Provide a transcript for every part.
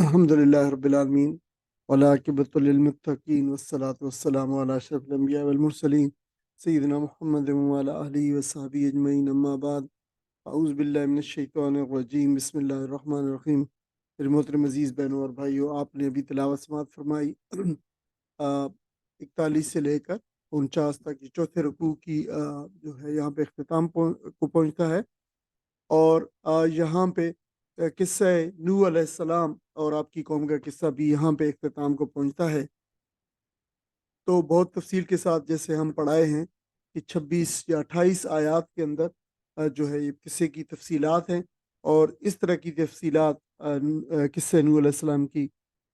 الحمدللہ رب العالمین والعاقبۃ للمتقین والصلاۃ والسلام علی اشرف الانبیاء والمرسلین سیدنا محمد وعلی آلہ وصحبہ اجمعین اما بعد اعوذ باللہ من الشیطان الرجیم بسم اللہ الرحمن الرحیم۔ میرے محترم عزیز بہنوں اور بھائیوں، آپ نے ابھی تلاوت سماعت فرمائی 41 سے لے کر 49 تک، یہ چوتھے رکوع کی جو ہے یہاں پہ اختتام کو پہنچتا ہے، اور یہاں پہ قصہ نوح علیہ السلام اور آپ کی قوم کا قصہ بھی یہاں پہ اختتام کو پہنچتا ہے۔ تو بہت تفصیل کے ساتھ جیسے ہم پڑھائے ہیں کہ 26 یا 28 آیات کے اندر جو ہے یہ قصے کی تفصیلات ہیں، اور اس طرح کی تفصیلات قصہ نوح علیہ السلام کی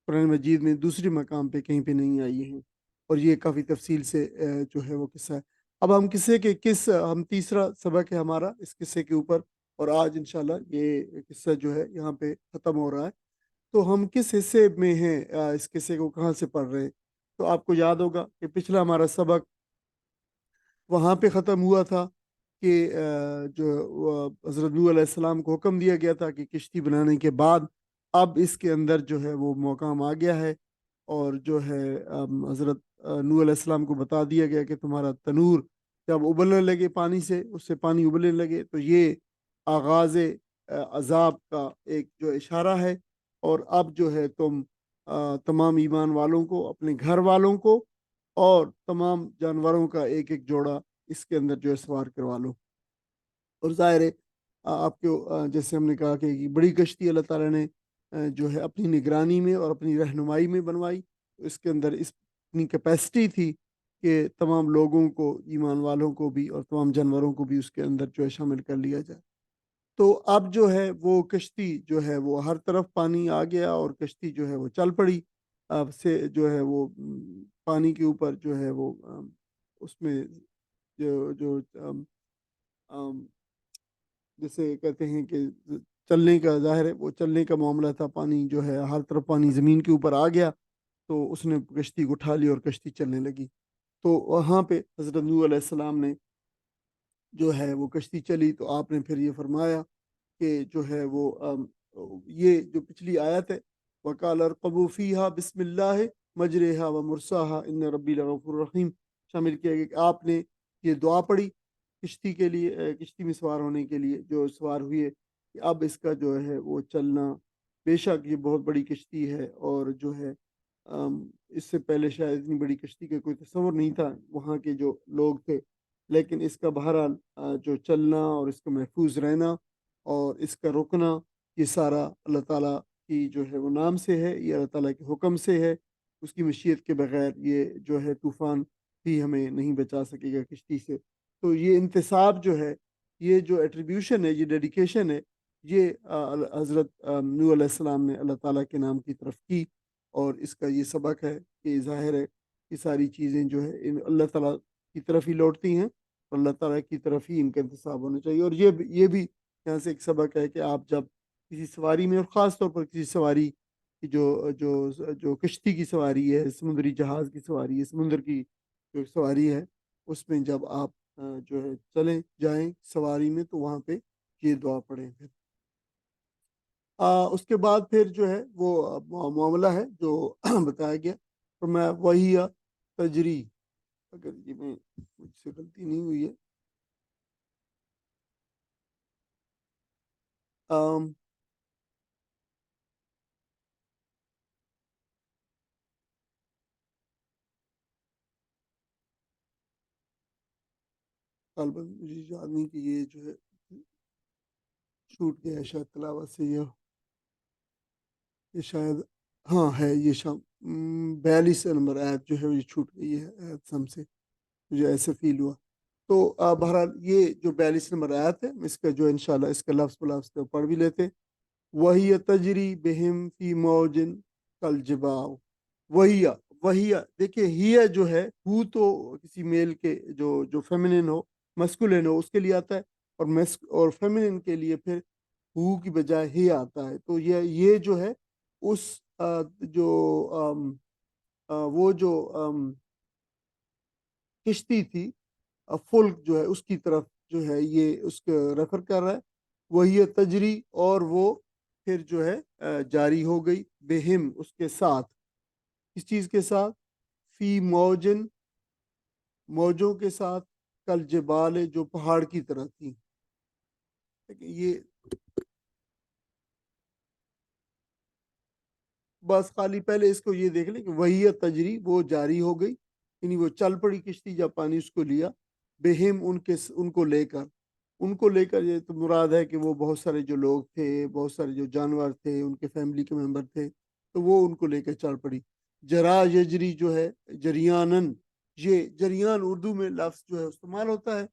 قرآن مجید میں دوسری مقام پہ کہیں پہ نہیں آئی ہیں، اور یہ کافی تفصیل سے جو ہے وہ قصہ ہے۔ اب ہم قصے کے ہم تیسرا سبق ہے ہمارا اس قصے کے اوپر، اور آج انشاءاللہ یہ قصہ جو ہے یہاں پہ ختم ہو رہا ہے۔ تو ہم کس حصے میں ہیں، اس قصے کو کہاں سے پڑھ رہے ہیں؟ تو آپ کو یاد ہوگا کہ پچھلا ہمارا سبق وہاں پہ ختم ہوا تھا کہ جو حضرت نوح علیہ السلام کو حکم دیا گیا تھا کہ کشتی بنانے کے بعد اب اس کے اندر جو ہے وہ مقام آ گیا ہے، اور جو ہے حضرت نوح علیہ السلام کو بتا دیا گیا کہ تمہارا تنور جب ابلنے لگے پانی سے، اس سے پانی ابلنے لگے، تو یہ آغاز عذاب کا ایک جو اشارہ ہے، اور اب جو ہے تم تمام ایمان والوں کو، اپنے گھر والوں کو اور تمام جانوروں کا ایک ایک جوڑا اس کے اندر جو ہے سوار کروا لو۔ اور ظاہر ہے آپ کے جیسے ہم نے کہا کہ یہ بڑی کشتی اللہ تعالیٰ نے جو ہے اپنی نگرانی میں اور اپنی رہنمائی میں بنوائی، تو اس کے اندر اتنی کیپیسٹی تھی کہ تمام لوگوں کو، ایمان والوں کو بھی اور تمام جانوروں کو بھی اس کے اندر جو ہے شامل کر لیا جائے۔ تو اب جو ہے وہ کشتی جو ہے وہ ہر طرف پانی آ گیا، اور کشتی جو ہے وہ چل پڑی، اب سے جو ہے وہ پانی کے اوپر جو ہے وہ اس میں جو جو جیسے کہتے ہیں کہ چلنے کا، ظاہر ہے وہ چلنے کا معاملہ تھا، پانی جو ہے ہر طرف پانی زمین کے اوپر آ گیا، تو اس نے کشتی کو اٹھا لی اور کشتی چلنے لگی۔ تو وہاں پہ حضرت نوح علیہ السلام نے جو ہے وہ کشتی چلی، تو آپ نے پھر یہ فرمایا کہ جو ہے وہ یہ جو پچھلی آیت ہے، وَقَالَ ارْكَبُوا فِيهَا بِسْمِ اللَّهِ مَجْرَاهَا وَمُرْسَاهَا إِنَّ رَبِّي لَغَفُورٌ رَحِيمٌ، شامل کیا گیا کہ آپ نے یہ دعا پڑھی کشتی کے لیے، کشتی میں سوار ہونے کے لیے جو سوار ہوئے، کہ اب اس کا جو ہے وہ چلنا، بے شک یہ بہت بڑی کشتی ہے، اور جو ہے اس سے پہلے شاید اتنی بڑی کشتی کا کوئی تصور نہیں تھا وہاں کے جو لوگ تھے، لیکن اس کا بہرحال جو چلنا اور اس کا محفوظ رہنا اور اس کا رکنا، یہ سارا اللہ تعالیٰ کی جو ہے وہ نام سے ہے، یہ اللہ تعالیٰ کے حکم سے ہے، اس کی مشیت کے بغیر یہ جو ہے طوفان بھی ہمیں نہیں بچا سکے گا کشتی سے۔ تو یہ انتصاب جو ہے، یہ جو ایٹریبیوشن ہے، یہ ڈیڈیکیشن ہے، یہ حضرت نوح علیہ السلام نے اللہ تعالیٰ کے نام کی طرف کی، اور اس کا یہ سبق ہے کہ ظاہر ہے یہ ساری چیزیں جو ہے ان اللہ تعالیٰ کی طرف ہی لوٹتی ہیں، اور اللہ تعالیٰ کی طرف ہی ان کا انتصاب ہونا چاہیے۔ اور یہ بھی یہاں سے ایک سبق ہے کہ آپ جب کسی سواری میں، اور خاص طور پر کسی سواری کی جو جو جو کشتی کی سواری ہے، سمندری جہاز کی سواری ہے، سمندر کی جو سواری ہے، اس میں جب آپ جو ہے چلیں جائیں سواری میں، تو وہاں پہ یہ دعا پڑھیں پھر۔ اس کے بعد پھر جو ہے وہ معاملہ ہے جو بتایا گیا، تو میں وہی تجری، اگر یہ میں مجھ سے غلطی نہیں ہوئی ہے، غالباً مجھے یاد نہیں کہ یہ جو ہے چھوٹ گیا ہے شاید تلاوت سے، یہ شاید ہاں ہے، یہ 42 نمبر آیت جو ہے یہ چھوٹ گئی ہے آیت ہم سے، مجھے ایسے فیل ہوا۔ تو بہرحال یہ جو 42 نمبر آیت ہے، اس کا جو انشاءاللہ اس کا لفظ بلفظ کو پڑھ بھی لیتے ہیں۔ وہی تجری بہم فی موجن کل جباؤ، وہی وہی دیکھیے، ہی جو ہے، ہو تو کسی میل کے جو فیمنن ہو، مسکولن ہو، اس کے لیے آتا ہے، اور فیمنن کے لیے پھر ہو کی بجائے ہی آتا ہے۔ تو یہ جو ہے اس جو وہ جو کشتی تھی، فلک جو ہے، اس کی طرف جو ہے یہ اس کو ریفر کر رہا ہے، وہی تجری، اور وہ پھر جو ہے جاری ہو گئی، بہم اس کے ساتھ، اس چیز کے ساتھ، فی موجن موجوں کے ساتھ، کل جبال جو پہاڑ کی طرح تھی. یہ بس خالی پہلے اس کو یہ دیکھ لیں کہ وہی تجری وہ جاری ہو گئی، یعنی وہ چل پڑی کشتی جب پانی اس کو لیا، بہم ان کو لے کر یہ تو مراد ہے کہ وہ بہت سارے جو لوگ تھے، بہت سارے جو جانور تھے، ان کے فیملی کے ممبر تھے، تو وہ ان کو لے کر چل پڑی. جرا یجری جو ہے جریانن، یہ جریان اردو میں لفظ جو ہے استعمال ہوتا ہے،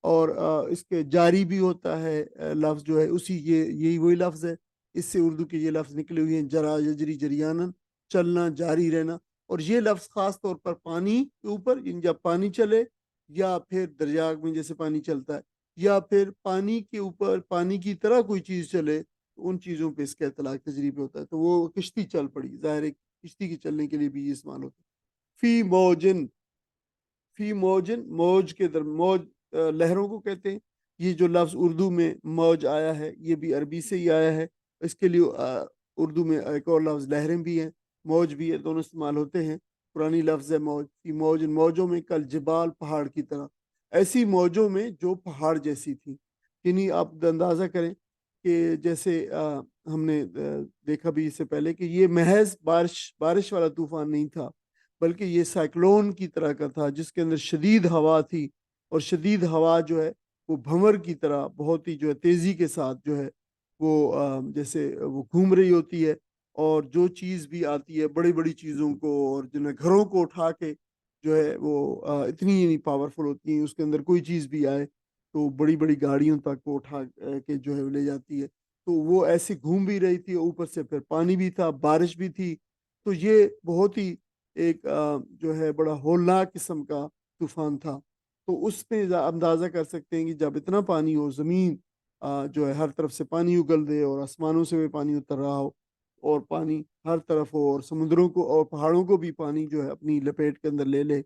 اور اس کے جاری بھی ہوتا ہے لفظ جو ہے، یہی وہی لفظ ہے، اس سے اردو کے یہ لفظ نکلے ہوئے ہیں، جرا یجری جریانن، چلنا جاری رہنا. اور یہ لفظ خاص طور پر پانی کے اوپر، جب پانی چلے یا پھر دریا میں جیسے پانی چلتا ہے، یا پھر پانی کے اوپر پانی کی طرح کوئی چیز چلے، تو ان چیزوں پہ اس کا اطلاق تجریب ہوتا ہے. تو وہ کشتی چل پڑی، ظاہر ہے کشتی کے چلنے کے لیے بھی یہ استعمال ہوتا ہے. فی موجن، فی موجن موج کے در موج لہروں کو کہتے ہیں. یہ جو لفظ اردو میں موج آیا ہے یہ بھی عربی سے ہی آیا ہے. اس کے لیے اردو میں ایک اور لفظ لہریں بھی ہیں، موج بھی ہے، دونوں استعمال ہوتے ہیں. پرانی لفظ ہے موج. فی موج، موجوں میں کل جبال پہاڑ کی طرح، ایسی موجوں میں جو پہاڑ جیسی تھی. یعنی آپ اندازہ کریں کہ جیسے ہم نے دیکھا بھی اس سے پہلے کہ یہ محض بارش والا طوفان نہیں تھا، بلکہ یہ سائیکلون کی طرح کا تھا، جس کے اندر شدید ہوا تھی. اور شدید ہوا جو ہے وہ بھنور کی طرح بہت ہی جو ہے تیزی کے ساتھ جو ہے وہ جیسے وہ گھوم رہی ہوتی ہے، اور جو چیز بھی آتی ہے بڑی بڑی چیزوں کو اور جنہیں گھروں کو اٹھا کے جو ہے وہ اتنی پاورفل ہوتی ہیں، اس کے اندر کوئی چیز بھی آئے تو بڑی بڑی گاڑیوں تک وہ اٹھا کے جو ہے لے جاتی ہے. تو وہ ایسے گھوم بھی رہی تھی، اوپر سے پھر پانی بھی تھا، بارش بھی تھی. تو یہ بہت ہی ایک جو ہے بڑا ہولناک قسم کا طوفان تھا. تو اس میں اندازہ کر سکتے ہیں کہ جب اتنا پانی ہو، زمین جو ہے ہر طرف سے پانی اگل دے، اور آسمانوں سے بھی پانی اتر رہا ہو، اور پانی ہر طرف ہو، اور سمندروں کو اور پہاڑوں کو بھی پانی جو ہے اپنی لپیٹ کے اندر لے لے،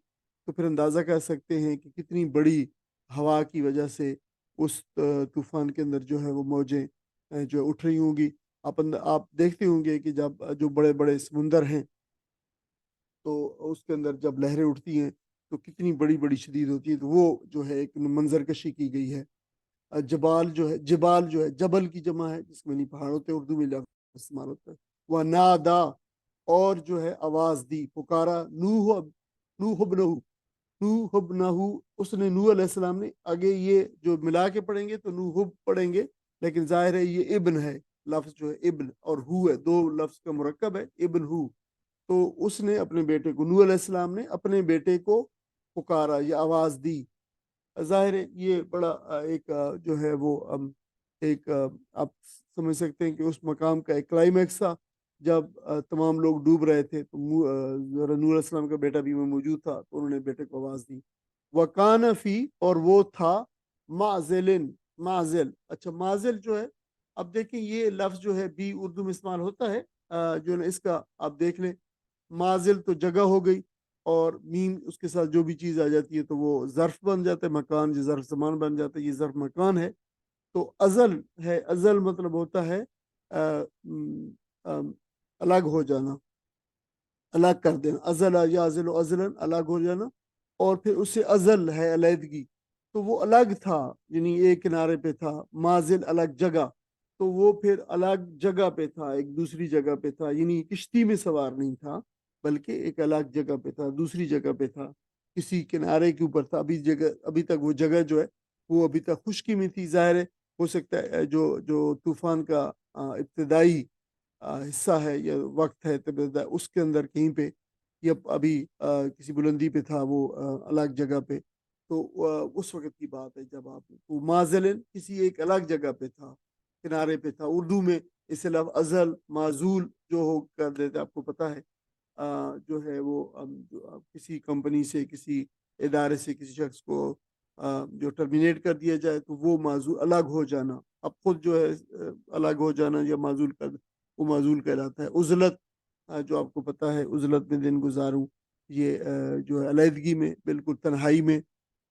تو پھر اندازہ کر سکتے ہیں کہ کتنی بڑی ہوا کی وجہ سے اس طوفان کے اندر جو ہے وہ موجیں جو اٹھ رہی ہوں گی. آپ دیکھتے ہوں گے کہ جب جو بڑے بڑے سمندر ہیں تو اس کے اندر جب لہریں اٹھتی ہیں تو کتنی بڑی بڑی شدید ہوتی ہے. تو وہ جو ہے ایک منظر کشی کی گئی ہے. جبال جو ہے جبل کی جمع ہے، جس میں نہیں پہاڑ ہوتے، اردو میں لفظ استعمال ہوتا ہے. وہ نادا، اور جو ہے آواز دی، پکارا، نوح ابنہ، نوح ابنہ، اس نے نوح علیہ السلام نے. آگے یہ جو ملا کے پڑھیں گے تو نوح پڑھیں گے، لیکن ظاہر ہے یہ ابن ہے، لفظ جو ہے ابن اور ہو ہے، دو لفظ کا مرکب ہے، ابن ہو. تو اس نے اپنے بیٹے کو، نوح علیہ السلام نے اپنے بیٹے کو پکارا یا آواز دی. ظاہر ہے یہ بڑا ایک جو ہے وہ ایک آپ سمجھ سکتے ہیں کہ اس مقام کا ایک کلائمیکس تھا، جب تمام لوگ ڈوب رہے تھے تو نوح علیہ السلام کا بیٹا بھی میں موجود تھا، تو انہوں نے بیٹے کو آواز دی. وَقَانَ فی، اور وہ تھا، معزلن، معزل. اچھا معزل جو ہے، اب دیکھیں یہ لفظ جو ہے بھی اردو میں استعمال ہوتا ہے، جو ہے اس کا آپ دیکھ لیں، معزل تو جگہ ہو گئی، اور میم اس کے ساتھ جو بھی چیز آ جاتی ہے تو وہ ظرف بن جاتا ہے، مکان، جو ظرف زمان بن جاتا ہے، یہ ظرف مکان ہے. تو ازل ہے، ازل مطلب ہوتا ہے الگ ہو جانا، الگ کر دینا. ازل یا ازل و ازلن، الگ ہو جانا. اور پھر اس سے ازل ہے علیحدگی، تو وہ الگ تھا، یعنی ایک کنارے پہ تھا. مازل الگ جگہ، تو وہ پھر الگ جگہ پہ تھا، ایک دوسری جگہ پہ تھا، یعنی کشتی میں سوار نہیں تھا، بلکہ ایک الگ جگہ پہ تھا، دوسری جگہ پہ تھا، کسی کنارے کے اوپر تھا. ابھی تک وہ جگہ جو ہے وہ ابھی تک خشکی میں تھی. ظاہر ہے ہو سکتا ہے جو طوفان کا ابتدائی حصہ ہے یا وقت ہے اس کے اندر کہیں پہ یا ابھی کسی بلندی پہ تھا، وہ الگ جگہ پہ. تو اس وقت کی بات ہے جب آپ مازلن کسی ایک الگ جگہ پہ تھا، کنارے پہ تھا. اردو میں اس علاوہ ازل، معزول جو ہو کر دیتے، آپ کو پتا ہے جو ہے وہ کسی کمپنی سے، کسی ادارے سے کسی شخص کو جو ٹرمینیٹ کر دیا جائے تو وہ معزول، الگ ہو جانا. اب خود جو ہے الگ ہو جانا یا معزول کر، وہ معزول کہلاتا ہے. عزلت جو آپ کو پتا ہے، عزلت میں دن گزاروں، یہ جو ہے علیحدگی میں، بالکل تنہائی میں.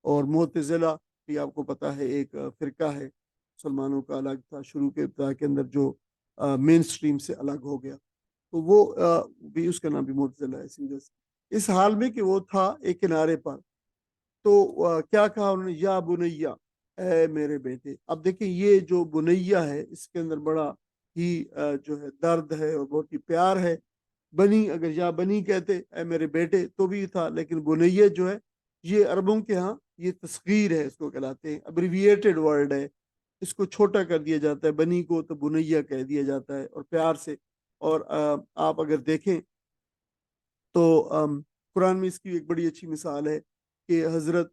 اور معتزلہ بھی آپ کو پتا ہے ایک فرقہ ہے، مسلمانوں کا الگ تھا شروع کے ابتدا کے اندر، جو مین سٹریم سے الگ ہو گیا، تو وہ بھی اس کا نام بھی معتزلہ ہے اسی وجہ سے۔ اس حال میں کہ وہ تھا ایک کنارے پر، تو کیا کہا انہوں نے، یا بنیا، اے میرے بیٹے۔ اب دیکھیں یہ جو بنیا ہے اس کے اندر بڑا ہی جو ہے درد ہے اور بہت ہی پیار ہے۔ بنی، اگر یا بنی کہتے اے میرے بیٹے تو بھی تھا، لیکن بنیا جو ہے یہ عربوں کے ہاں یہ تصغیر ہے، اس کو کہلاتے ہیں، ابریویٹڈ ورڈ ہے، اس کو چھوٹا کر دیا جاتا ہے، بنی کو تو بنیا کہہ دیا جاتا ہے اور پیار سے۔ اور آپ اگر دیکھیں تو قرآن میں اس کی ایک بڑی اچھی مثال ہے کہ حضرت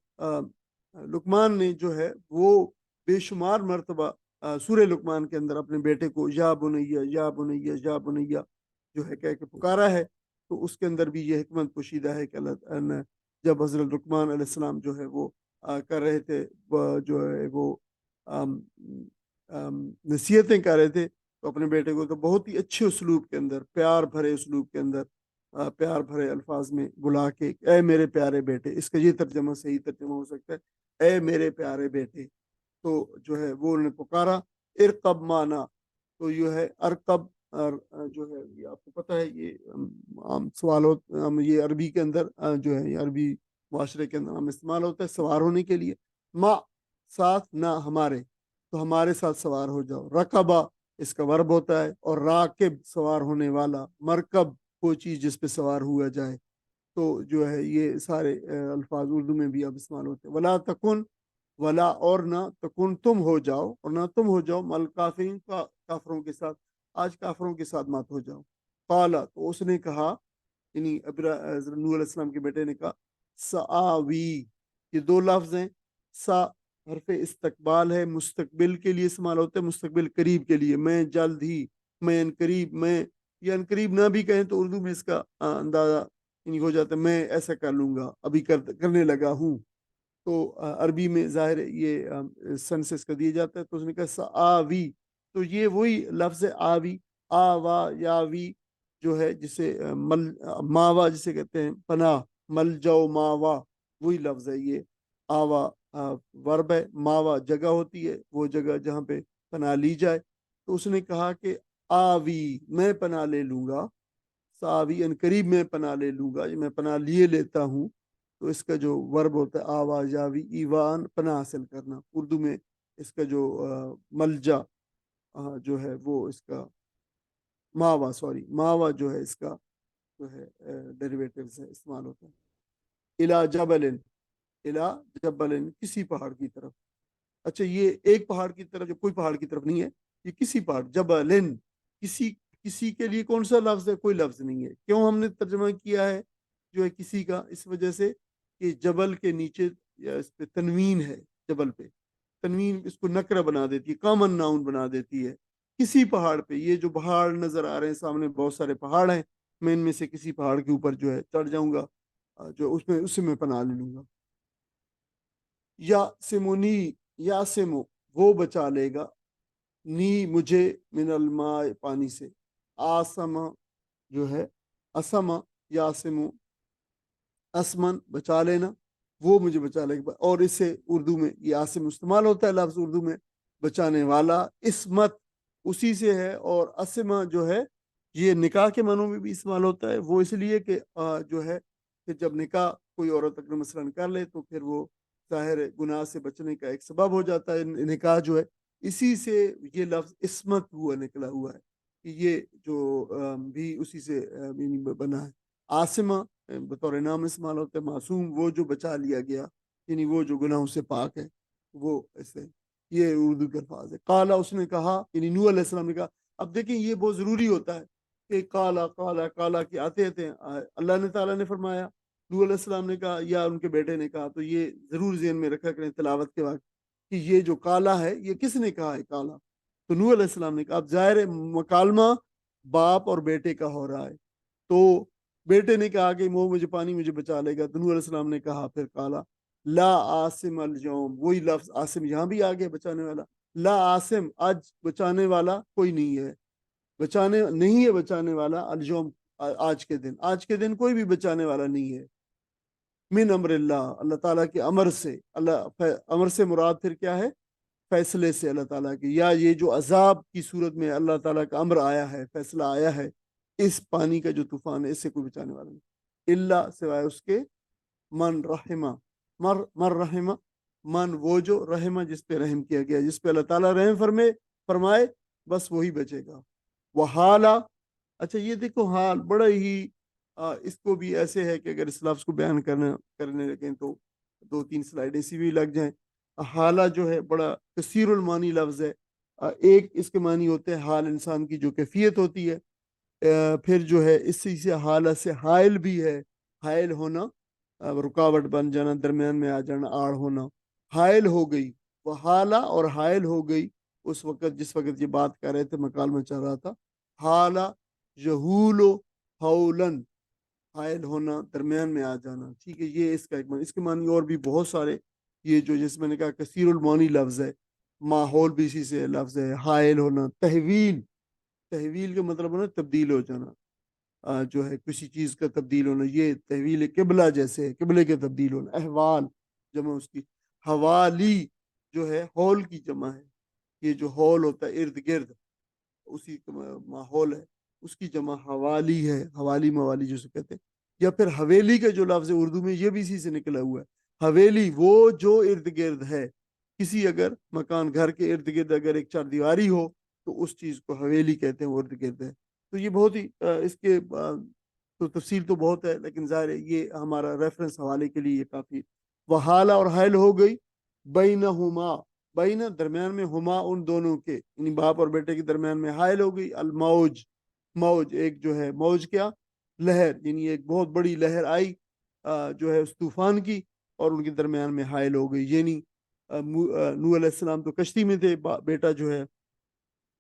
لقمان نے جو ہے وہ بے شمار مرتبہ سورہ لقمان کے اندر اپنے بیٹے کو یا بنیا یا بنیا یا بنیا جو ہے کہہ کے پکارا ہے۔ تو اس کے اندر بھی یہ حکمت پوشیدہ ہے کہ اللہ تعالیٰ نے جب حضرت لقمان علیہ السلام جو ہے وہ کر رہے تھے، جو ہے وہ نصیحتیں کر رہے تھے، تو اپنے بیٹے کو تو بہت ہی اچھے اسلوب کے اندر، پیار بھرے اسلوب کے اندر، پیار بھرے الفاظ میں بلا کے اے میرے پیارے بیٹے، اس کا یہ ترجمہ صحیح ترجمہ ہو سکتا ہے اے میرے پیارے بیٹے۔ تو جو ہے وہ انہوں نے پکارا، ارقب مانا، تو یہ ہے ارقب، اور جو ہے یہ آپ کو پتہ ہے یہ عام سوالوں یہ عربی کے اندر جو ہے یہ عربی معاشرے کے اندر ہم استعمال ہوتا ہے سوار ہونے کے لیے، ما ساتھ نہ ہمارے، تو ہمارے ساتھ سوار ہو جاؤ۔ رقبہ اس کا ورب ہوتا ہے، اور راکب سوار ہونے والا، مرکب کوئی چیز جس پہ سوار ہوا جائے، تو جو ہے یہ سارے الفاظ اردو میں بھی اب استعمال ہوتے ہیں۔ ولا تکن، ولا اور نہ، تکن تم ہو جاؤ، اور نہ تم ہو جاؤ مل کافرین کا کافروں کے ساتھ، آج کافروں کے ساتھ مت ہو جاؤ۔ قالا، تو اس نے کہا، یعنی حضرت نوح علیہ السلام کے بیٹے نے کہا، سآوی، یہ دو لفظ ہیں، سا حرف استقبال ہے، مستقبل کے لیے استعمال ہوتا ہے، مستقبل قریب کے لیے، میں جلد ہی، میں ان قریب، میں یا ان قریب نہ بھی کہیں تو اردو میں اس کا اندازہ یعنی ہو جاتا ہے میں ایسا کر لوں گا، ابھی کرنے لگا ہوں۔ تو عربی میں ظاہر ہے یہ سن سے اس کا دیا جاتا ہے، تو اس نے کہا سآوی، تو یہ وہی لفظ ہے آوی، آوا یاوی، جو ہے جسے ماوا جسے کہتے ہیں پناہ، مل جاؤ ماوا، وہی لفظ ہے یہ۔ آوا ورب ہے، ماوا جگہ ہوتی ہے، وہ جگہ جہاں پہ پناہ لی جائے۔ تو اس نے کہا کہ آوی، میں پناہ لے لوں گا، ساوی ان قریب میں پناہ لے لوں گا، میں پناہ لیے لیتا ہوں۔ تو اس کا جو ورب ہوتا ہے آوا یاوی، ایوان پناہ حاصل کرنا، اردو میں اس کا جو ملجا جو ہے وہ اس کا ماوا، سوری ماوا جو ہے اس کا جو ہے ڈیریویٹو سے استعمال ہوتا ہے۔ الا جبل، الا جبل، کسی پہاڑ کی طرف۔ اچھا یہ ایک پہاڑ کی طرف، جو کوئی پہاڑ کی طرف نہیں ہے، یہ کسی پہاڑ، جبلن، کسی، کسی کے لیے کون سا لفظ ہے؟ کوئی لفظ نہیں ہے۔ کیوں ہم نے ترجمہ کیا ہے جو ہے کسی کا؟ اس وجہ سے کہ جبل کے نیچے یا اس پہ تنوین ہے، جبل پہ تنوین اس کو نکرہ بنا دیتی ہے، کامن ناؤن بنا دیتی ہے۔ کسی پہاڑ پہ، یہ جو پہاڑ نظر آ رہے ہیں سامنے، بہت سارے پہاڑ ہیں، میں ان میں سے کسی پہاڑ کے اوپر جو ہے چڑھ جاؤں گا، جو اس سے میں پناہ لے لوں گا۔ یا سمونی، یا سمو، وہ بچا لے گا، نی مجھے، من الماء پانی سے، آسما جو ہے اسما، یاسمو اسمن بچا لینا، وہ مجھے بچا لے گا۔ اور اس سے اردو میں یہ آسم استعمال ہوتا ہے لفظ اردو میں بچانے والا، اسمت اسی سے ہے، اور اسما جو ہے یہ نکاح کے معنوں میں بھی استعمال ہوتا ہے، وہ اس لیے کہ جو ہے کہ جب نکاح کوئی عورت اگر مثلاً کر لے تو پھر وہ ظاہر گناہ سے بچنے کا ایک سبب ہو جاتا ہے نکاح جو ہے، اسی سے یہ لفظ اسمت ہوا نکلا ہوا ہے، کہ یہ جو بھی اسی سے بنا ہے۔ آسمہ بطور نام استعمال ہوتا ہے، معصوم وہ جو بچا لیا گیا، یعنی وہ جو گناہوں سے پاک ہے، وہ ایسے، یہ اردو کے الفاظ ہے۔ قالا، اس نے کہا، یعنی نوح علیہ السلام نے کہا۔ اب دیکھیں یہ بہت ضروری ہوتا ہے کہ قالا قالا قالا کے آتے تھے، اللہ نے تعالیٰ نے فرمایا، نوح علیہ السلام نے کہا، یا ان کے بیٹے نے کہا، تو یہ ضرور ذہن میں رکھا کریں تلاوت کے وقت کہ یہ جو کالا ہے یہ کس نے کہا ہے کالا؟ تو نوح علیہ السلام نے کہا۔ اب ظاہر مکالمہ باپ اور بیٹے کا ہو رہا ہے، تو بیٹے نے کہا کہ وہ مجھے پانی مجھے بچا لے گا، تو نوح علیہ السلام نے کہا پھر کالا، لا عاصم اليوم، وہی لفظ عاصم یہاں بھی آ گیا، بچانے والا، لا عاصم، آج بچانے والا کوئی نہیں ہے، بچانے نہیں ہے، بچانے والا اليوم، آج کے دن کوئی بھی بچانے والا نہیں ہے، من امر اللہ، اللہ تعالیٰ کے امر سے، اللہ امر سے مراد پھر کیا ہے؟ فیصلے سے اللہ تعالیٰ کے، یا یہ جو عذاب کی صورت میں اللہ تعالیٰ کا امر آیا ہے، فیصلہ آیا ہے، اس پانی کا جو طوفان ہے اس سے کوئی بچانے والا نہیں، اللہ سوائے اس کے من رحمہ، مر رحمہ، من وہ جو رحمہ جس پہ رحم کیا گیا، جس پہ اللہ تعالیٰ رحم فرمائے بس وہی بچے گا۔ وہ حالہ، اچھا یہ دیکھو حال بڑا ہی اس کو بھی ایسے ہے کہ اگر اس لفظ کو بیان کرنے لگیں تو 2-3 سلائڈ ایسی بھی لگ جائیں۔ حالہ جو ہے بڑا کثیر المانی لفظ ہے۔ ایک اس کے معنی ہوتے ہیں حال انسان کی جو کیفیت ہوتی ہے، پھر جو ہے اسی سے حالہ سے حائل بھی ہے، حائل ہونا، رکاوٹ بن جانا، درمیان میں آ جانا، آڑ ہونا، حائل ہو گئی، وہ حالہ اور حائل ہو گئی اس وقت جس وقت یہ بات کر رہے تھے، مکال میں چل رہا تھا، حالہ یحول حولن، حائل ہونا، درمیان میں آ جانا، ٹھیک ہے، یہ اس کا ایک معنی۔ اس کے معنی اور بھی بہت سارے، یہ جو جس میں نے کہا کثیر المعانی لفظ ہے، ماحول بھی اسی سے لفظ ہے، حائل ہونا، تحویل، تحویل کا مطلب ہے نا تبدیل ہو جانا، جو ہے کسی چیز کا تبدیل ہونا، یہ تحویل قبلہ جیسے ہے، قبلے کے تبدیل ہونا، احوال جمع اس کی، حوالی جو ہے ہول کی جمع ہے، یہ جو ہول ہوتا ہے ارد گرد اسی کا ماحول ہے، اس کی جمع حوالی ہے، حوالی موالی جسے کہتے ہیں۔ یا پھر حویلی کا جو لفظ ہے اردو میں، یہ بھی اسی سے نکلا ہوا ہے، حویلی وہ جو ارد گرد ہے، کسی اگر مکان گھر کے ارد گرد اگر ایک چار دیواری ہو تو اس چیز کو حویلی کہتے ہیں، وہ ارد گرد ہے۔ تو یہ بہت ہی اس کے تو تفصیل تو بہت ہے، لیکن ظاہر ہے یہ ہمارا ریفرنس حوالے کے لیے یہ کافی۔ وحالہ اور حائل ہو گئی، بینہما، بین درمیان میں، ہما ان دونوں کے، یعنی باپ اور بیٹے کے درمیان میں، حائل ہو گئی، الموج، موج ایک جو ہے، موج کیا، لہر، یعنی ایک بہت بڑی لہر آئی جو ہے اس طوفان کی، اور ان کے درمیان میں حائل ہو گئی، یعنی نوح علیہ السلام تو کشتی میں تھے، بیٹا جو ہے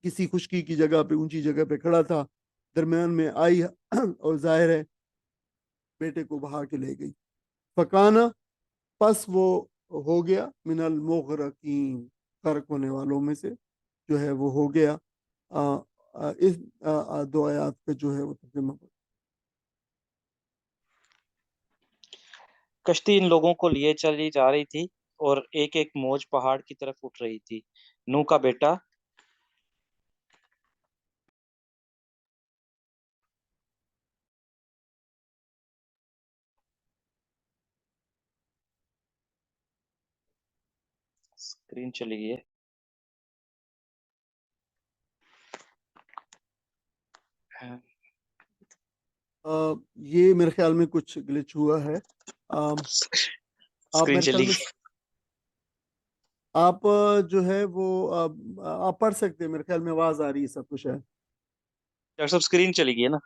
کسی خشکی کی جگہ پہ، اونچی جگہ پہ کھڑا تھا، درمیان میں آئی اور ظاہر ہے بیٹے کو بہا کے لے گئی، فکانا، پس وہ ہو گیا، من المغرقین، غرق ہونے والوں میں سے جو ہے وہ ہو گیا۔ اس دو آیات کا جو ہے وہ ترجمہ۔ کشتی ان لوگوں کو لیے چلی جا رہی تھی اور ایک ایک موج پہاڑ کی طرف اٹھ رہی تھی۔ نوح کا بیٹا اسکرین چلی گئی ہے۔ یہ میرے خیال میں کچھ گلچ ہوا ہے۔ آپ اسکرین میرے خیال چلی میں گئی۔ آپ جو ہے وہ آپ پڑھ سکتے ہیں، میرے خیال میں آواز آ رہی ہے، سب کچھ ہے۔ ڈاکٹر صاحب اسکرین چلی گئی ہے نا؟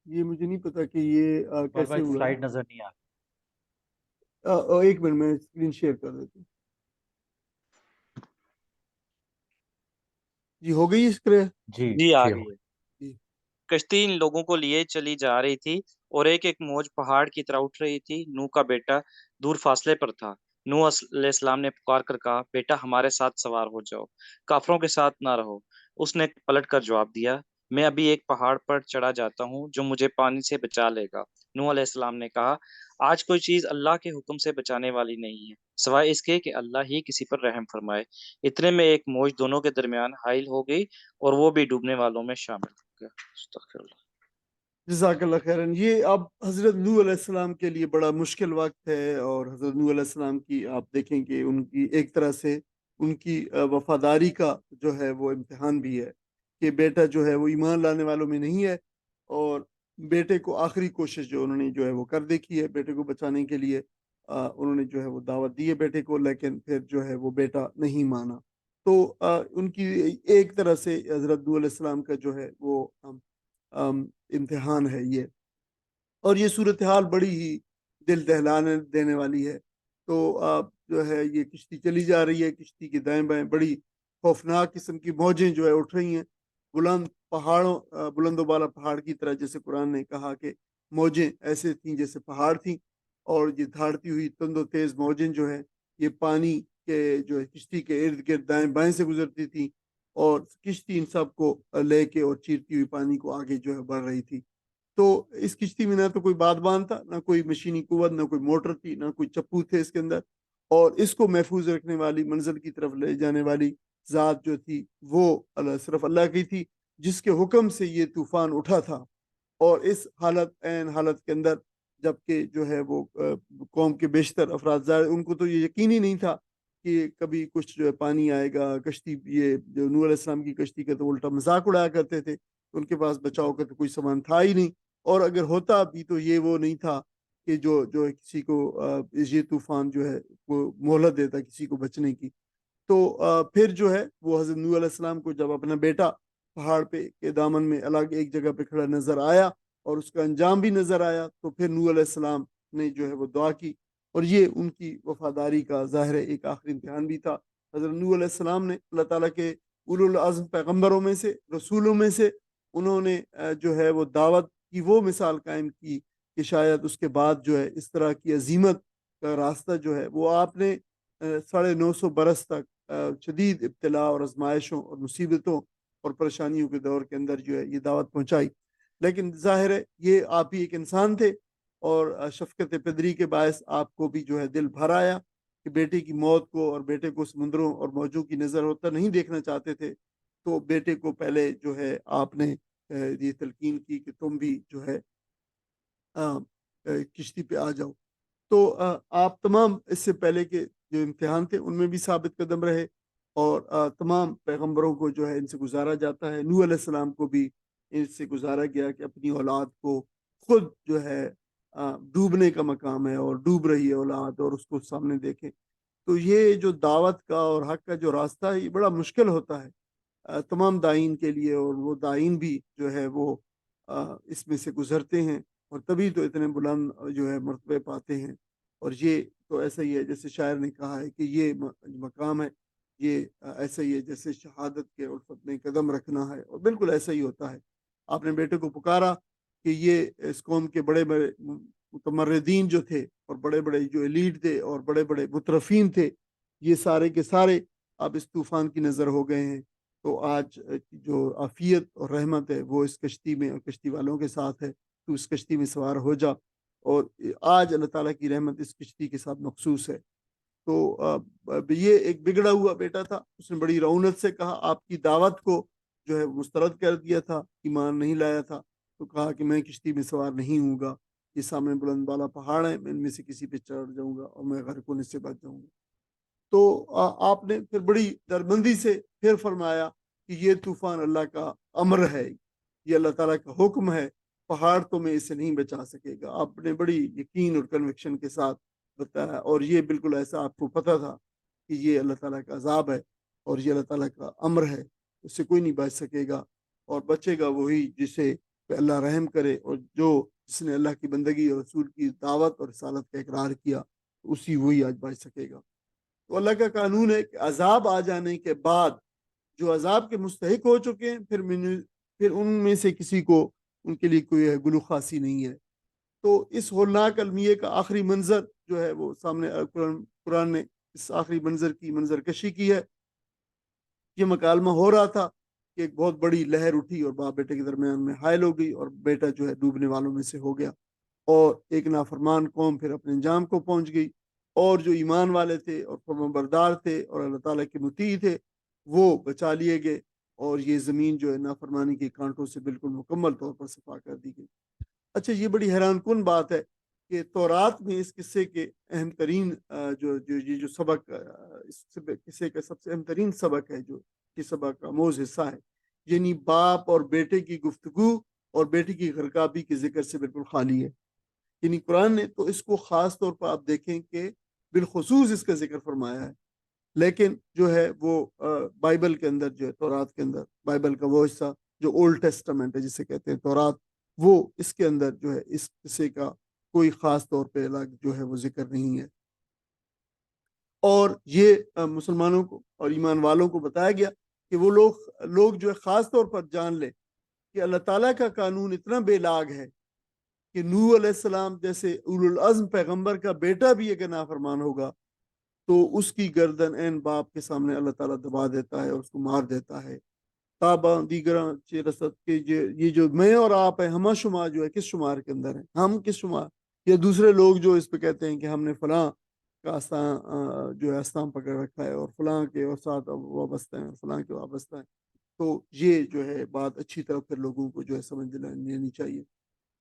یہ مجھے نہیں پتا کہ یہ کیسے ہوا ہے۔ سلائیڈ نظر نہیں آ ایک منٹ میں اسکرین شیئر کر دیتا ہوں۔ جی ہو گئی اسکرین؟ جی آ گئی ہے۔ کشتی ان لوگوں کو لیے چلی جا رہی تھی اور ایک ایک موج پہاڑ کی طرح اٹھ رہی تھی۔ نوح کا بیٹا دور فاصلے پر تھا۔ نوح علیہ السلام نے پکار کر کہا، بیٹا ہمارے ساتھ سوار ہو جاؤ، کافروں کے ساتھ نہ رہو۔ اس نے پلٹ کر جواب دیا، میں ابھی ایک پہاڑ پر چڑھا جاتا ہوں جو مجھے پانی سے بچا لے گا۔ نوح علیہ السلام نے کہا، آج کوئی چیز اللہ کے حکم سے بچانے والی نہیں ہے سوائے اس کے کہ اللہ ہی کسی پر رحم فرمائے۔ اتنے میں ایک موج دونوں کے درمیان حائل ہو گئی اور وہ بھی ڈوبنے والوں میں شامل ہو گیا۔ استغفر اللہ۔ جزاک اللہ خیرن۔ یہ اب حضرت نوح علیہ السلام کے لیے بڑا مشکل وقت ہے، اور حضرت نوح علیہ السلام کی آپ دیکھیں کہ ان کی ایک طرح سے ان کی وفاداری کا جو ہے وہ امتحان بھی ہے کہ بیٹا جو ہے وہ ایمان لانے والوں میں نہیں ہے، اور بیٹے کو آخری کوشش جو انہوں نے جو ہے وہ کر دیکھی ہے بیٹے کو بچانے کے لیے، انہوں نے جو ہے وہ دعوت دی ہے بیٹے کو، لیکن پھر جو ہے وہ بیٹا نہیں مانا۔ تو ان کی ایک طرح سے حضرت نوح علیہ السلام کا جو ہے وہ امتحان ہے یہ، اور یہ صورتحال بڑی ہی دل دہلانے دینے والی ہے۔ تو جو ہے یہ کشتی چلی جا رہی ہے، کشتی کے دائیں بائیں بڑی خوفناک قسم کی موجیں جو ہے اٹھ رہی ہیں، بلند پہاڑوں بلند و بالا پہاڑ کی طرح، جیسے قرآن نے کہا کہ موجیں ایسے تھیں جیسے پہاڑ تھیں، اور یہ دھاڑتی ہوئی تند و تیز موجیں جو ہیں یہ پانی کے جو ہے کشتی کے ارد گرد دائیں بائیں سے گزرتی تھیں، اور کشتی ان سب کو لے کے اور چیرتی ہوئی پانی کو آگے جو ہے بڑھ رہی تھی۔ تو اس کشتی میں نہ تو کوئی بادبان تھا، نہ کوئی مشینی قوت، نہ کوئی موٹر تھی، نہ کوئی چپو تھے اس کے اندر، اور اس کو محفوظ رکھنے والی، منزل کی طرف لے جانے والی ذات جو تھی وہ صرف اللہ کی تھی، جس کے حکم سے یہ طوفان اٹھا تھا۔ اور اس حالت کے اندر جبکہ جو ہے وہ قوم کے بیشتر افراد ظاہر ان کو تو یہ یقین ہی نہیں تھا کہ کبھی کچھ جو ہے پانی آئے گا، کشتی یہ جو نوح علیہ السلام کی کشتی کا تو الٹا مذاق اڑایا کرتے تھے، ان کے پاس بچاؤ کا تو کوئی سامان تھا ہی نہیں، اور اگر ہوتا بھی تو یہ وہ نہیں تھا کہ جو کسی کو یہ طوفان جو ہے وہ مہلت دیتا کسی کو بچنے کی۔ تو پھر جو ہے وہ حضرت نوح علیہ السلام کو جب اپنا بیٹا پہاڑ پہ کے دامن میں الگ ایک جگہ پہ کھڑا نظر آیا اور اس کا انجام بھی نظر آیا، تو پھر نوح علیہ السلام نے جو ہے وہ دعا کی، اور یہ ان کی وفاداری کا ظاہر ایک آخری امتحان بھی تھا۔ حضرت نوح علیہ السلام نے اللہ تعالیٰ کے اولو العزم پیغمبروں میں سے، رسولوں میں سے، انہوں نے جو ہے وہ دعوت کی وہ مثال قائم کی کہ شاید اس کے بعد جو ہے اس طرح کی عظیمت کا راستہ جو ہے وہ آپ نے 950 برس تک شدید ابتلا اور آزمائشوں اور مصیبتوں اور پریشانیوں کے دور کے اندر جو ہے یہ دعوت پہنچائی، لیکن ظاہر ہے یہ آپ ہی ایک انسان تھے، اور شفقت پدری کے باعث آپ کو بھی جو ہے دل بھر آیا کہ بیٹے کی موت کو اور بیٹے کو سمندروں اور موجوں کی نظر ہوتا نہیں دیکھنا چاہتے تھے، تو بیٹے کو پہلے جو ہے آپ نے یہ تلقین کی کہ تم بھی جو ہے کشتی پہ آ جاؤ۔ تو آپ تمام اس سے پہلے کے جو امتحان تھے ان میں بھی ثابت قدم رہے، اور تمام پیغمبروں کو جو ہے ان سے گزارا جاتا ہے، نوح علیہ السلام کو بھی ان سے گزارا گیا کہ اپنی اولاد کو خود جو ہے ڈوبنے کا مقام ہے اور ڈوب رہی ہے اولاد، اور اس کو سامنے دیکھیں۔ تو یہ جو دعوت کا اور حق کا جو راستہ ہے یہ بڑا مشکل ہوتا ہے تمام دائین کے لیے، اور وہ دائین بھی جو ہے وہ اس میں سے گزرتے ہیں، اور تبھی تو اتنے بلند جو ہے مرتبے پاتے ہیں۔ اور یہ تو ایسا ہی ہے جیسے شاعر نے کہا ہے کہ یہ مقام ہے، یہ ایسا ہی ہے جیسے شہادت کے الفت میں قدم رکھنا ہے، اور بالکل ایسا ہی ہوتا ہے۔ آپ نے بیٹے کو پکارا کہ یہ اس قوم کے بڑے بڑے متمردین جو تھے اور بڑے بڑے جو ایلیٹ تھے اور بڑے بڑے مترفین تھے، یہ سارے کے سارے اب اس طوفان کی نظر ہو گئے ہیں، تو آج جو عافیت اور رحمت ہے وہ اس کشتی میں اور کشتی والوں کے ساتھ ہے، تو اس کشتی میں سوار ہو جا، اور آج اللہ تعالیٰ کی رحمت اس کشتی کے ساتھ مخصوص ہے۔ تو یہ ایک بگڑا ہوا بیٹا تھا، اس نے بڑی رونت سے کہا، آپ کی دعوت کو جو ہے مسترد کر دیا تھا، ایمان نہیں لایا تھا، تو کہا کہ میں کشتی میں سوار نہیں ہوں گا، یہ سامنے بلند بالا پہاڑ ہیں، میں ان میں سے کسی پہ چڑھ جاؤں گا اور میں غرق ہونے سے بچ جاؤں گا۔ تو آپ نے پھر بڑی درمندی سے پھر فرمایا کہ یہ طوفان اللہ کا امر ہے، یہ اللہ تعالیٰ کا حکم ہے، پہاڑ تو میں اسے نہیں بچا سکے گا۔ آپ نے بڑی یقین اور کنوکشن کے ساتھ بتایا، اور یہ بالکل ایسا آپ کو پتہ تھا کہ یہ اللہ تعالیٰ کا عذاب ہے اور یہ اللہ تعالیٰ کا امر ہے، اس سے کوئی نہیں بچ سکے گا، اور بچے گا وہی جسے پہ اللہ رحم کرے، اور جس نے اللہ کی بندگی اور رسول کی دعوت اور رسالت کا اقرار کیا، اسی وہی آج بچ سکے گا۔ تو اللہ کا قانون ہے کہ عذاب آ جانے کے بعد جو عذاب کے مستحق ہو چکے ہیں پھر ان میں سے کسی کو ان کے لیے کوئی گلو خاصی نہیں ہے۔ تو اس ہولناک المیے کا آخری منظر جو ہے وہ سامنے قرآن نے اس آخری منظر کی منظر کشی کی ہے۔ یہ مکالمہ ہو رہا تھا کہ ایک بہت بڑی لہر اٹھی اور باپ بیٹے کے درمیان میں حائل ہو گئی، اور بیٹا جو ہے ڈوبنے والوں میں سے ہو گیا، اور ایک نافرمان قوم پھر اپنے انجام کو پہنچ گئی، اور جو ایمان والے تھے اور فرمانبردار تھے اور اللہ تعالیٰ کے مطیع تھے وہ بچا لیے گئے، اور یہ زمین جو ہے نافرمانی کے کانٹوں سے بالکل مکمل طور پر صفا کر دی گئی۔ اچھا، یہ بڑی حیران کن بات ہے کہ تورات میں اس قصے کے اہم ترین جو سبق اس قصے کا سب سے اہم ترین سبق ہے، جو یہ سبق آموز حصہ ہے، یعنی باپ اور بیٹے کی گفتگو اور بیٹی کی غرقابی کے ذکر سے بالکل خالی ہے۔ یعنی قرآن نے تو اس کو خاص طور پر آپ دیکھیں کہ بالخصوص اس کا ذکر فرمایا ہے، لیکن جو ہے وہ بائبل کے اندر جو ہے تورات کے اندر بائبل کا وہ حصہ جو اولڈ ٹیسٹمنٹ ہے جسے کہتے ہیں تورات، وہ اس کے اندر جو ہے اس قصے کا کوئی خاص طور پہ الگ جو ہے وہ ذکر نہیں ہے، اور یہ مسلمانوں کو اور ایمان والوں کو بتایا گیا کہ وہ لوگ جو ہے خاص طور پر جان لے کہ اللہ تعالیٰ کا قانون اتنا بے لاگ ہے کہ نوح علیہ السلام جیسے اولو العزم پیغمبر کا بیٹا بھی اگر نافرمان ہوگا تو اس کی گردن عین باپ کے سامنے اللہ تعالیٰ دبا دیتا ہے اور اس کو مار دیتا ہے، تاباں دیگراں چے رسد کہ یہ جو میں اور آپ ہیں ہمہ شمار جو ہے کس شمار کے اندر ہیں، ہم کس شمار، یا دوسرے لوگ جو اس پہ کہتے ہیں کہ ہم نے فلاں کا آستان جو ہے آستان پکڑ رکھا ہے اور فلاں کے اور ساتھ وابستہ ہیں، فلاں کے وابستہ ہیں. تو یہ جو ہے بات اچھی طرح پھر لوگوں کو جو ہے سمجھ لینی چاہیے.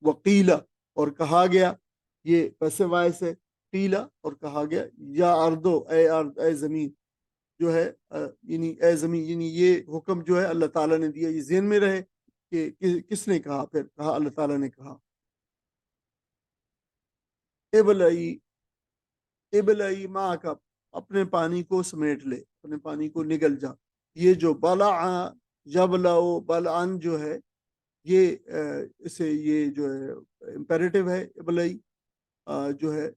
وقیلا اور کہا گیا، یہ پیسے وائس ہے، قیلا اور کہا گیا، یا اردو اے ارد اے زمین جو ہے یعنی اے زمین، یعنی یہ حکم جو ہے اللہ تعالیٰ نے دیا، یہ ذہن میں رہے کہ کس نے کہا، پھر کہا اللہ تعالیٰ نے کہا ابلئی ابلئی ماں کا، اپنے پانی کو سمیٹ لے، اپنے پانی کو نگل جا. یہ جو بلا جبلاؤ بلعن جو ہے یہ اسے یہ جو ہے امپیریٹو ہے ابلئی جو ہے،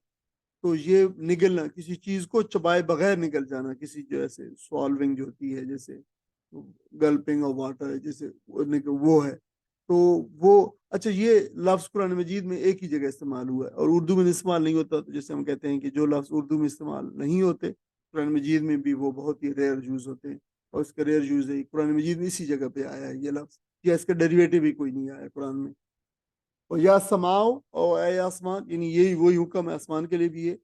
تو یہ نگلنا، کسی چیز کو چبائے بغیر نگل جانا، کسی جو ایسے سوالونگ جو ہوتی ہے جیسے گلپنگ آف واٹر ہے جیسے وہ ہے. تو وہ اچھا یہ لفظ قرآن مجید میں ایک ہی جگہ استعمال ہوا ہے اور اردو میں استعمال نہیں ہوتا. تو جیسے ہم کہتے ہیں کہ جو لفظ اردو میں استعمال نہیں ہوتے قرآن مجید میں بھی وہ بہت ہی ریئر یوز ہوتے ہیں، اور اس کا ریئر یوز ہے قرآن مجید میں اسی جگہ پہ آیا ہے یہ لفظ، یا اس کا ڈیریویٹو بھی کوئی نہیں آیا قرآن میں. اور یا سماؤ اور اے آسمان، یعنی یہی وہی حکم ہے آسمان کے لیے بھی ہے.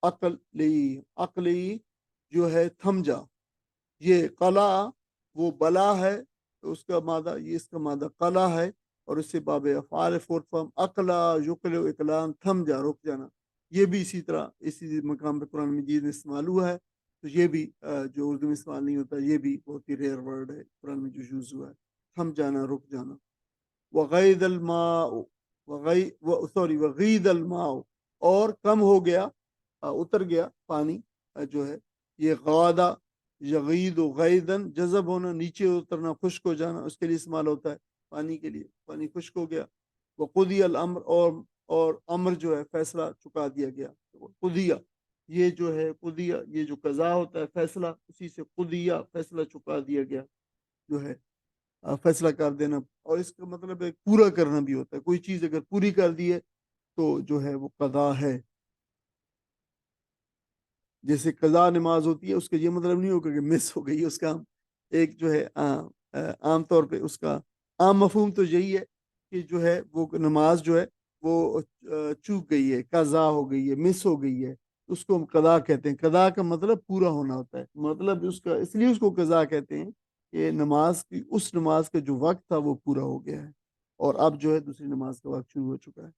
عقلی جو ہے تھم جا. یہ قلا وہ بلا ہے، اس کا مادہ، یہ اس کا مادہ قلا ہے، اور اس سے باب افعال فورتھ فارم اقلا یقل اقلان، تھم جا، رک جانا. یہ بھی اسی طرح اسی مقام پہ قرآن مجید میں استعمال ہوا ہے. تو یہ بھی جو اردو میں استعمال نہیں ہوتا، یہ بھی بہت ہی ریئر ورڈ ہے قرآن میں جو یوز ہوا ہے، تھم جانا، رک جانا. وغید الماء وغید الماء اور کم ہو گیا، اتر گیا پانی جو ہے. یہ غادہ یغید و غیدن، جذب ہونا، نیچے اترنا، خشک ہو جانا، اس کے لیے استعمال ہوتا ہے پانی کے لیے، پانی خشک ہو گیا. وقضی الامر اور امر جو ہے فیصلہ چکا دیا گیا. قضیہ یہ جو ہے قضیہ، یہ جو قضا ہوتا ہے فیصلہ، اسی سے قضیہ فیصلہ چکا دیا گیا جو ہے فیصلہ کر دینا. اور اس کا مطلب ہے پورا کرنا بھی ہوتا ہے، کوئی چیز اگر پوری کر دی ہے تو جو ہے وہ قضا ہے. جیسے قضا نماز ہوتی ہے، اس کا یہ مطلب نہیں ہوگا کہ مس ہو گئی اس کا، ایک جو ہے عام طور پہ اس کا عام مفہوم تو یہی ہے کہ جو ہے وہ نماز جو ہے وہ چوک گئی ہے، قضا ہو گئی ہے، مس ہو گئی ہے، اس کو ہم قضا کہتے ہیں. قضا کا مطلب پورا ہونا ہوتا ہے، مطلب اس کا اس لیے اس کو قضا کہتے ہیں کہ نماز کی، اس نماز کا جو وقت تھا وہ پورا ہو گیا ہے اور اب جو ہے دوسری نماز کا وقت شروع ہو چکا ہے.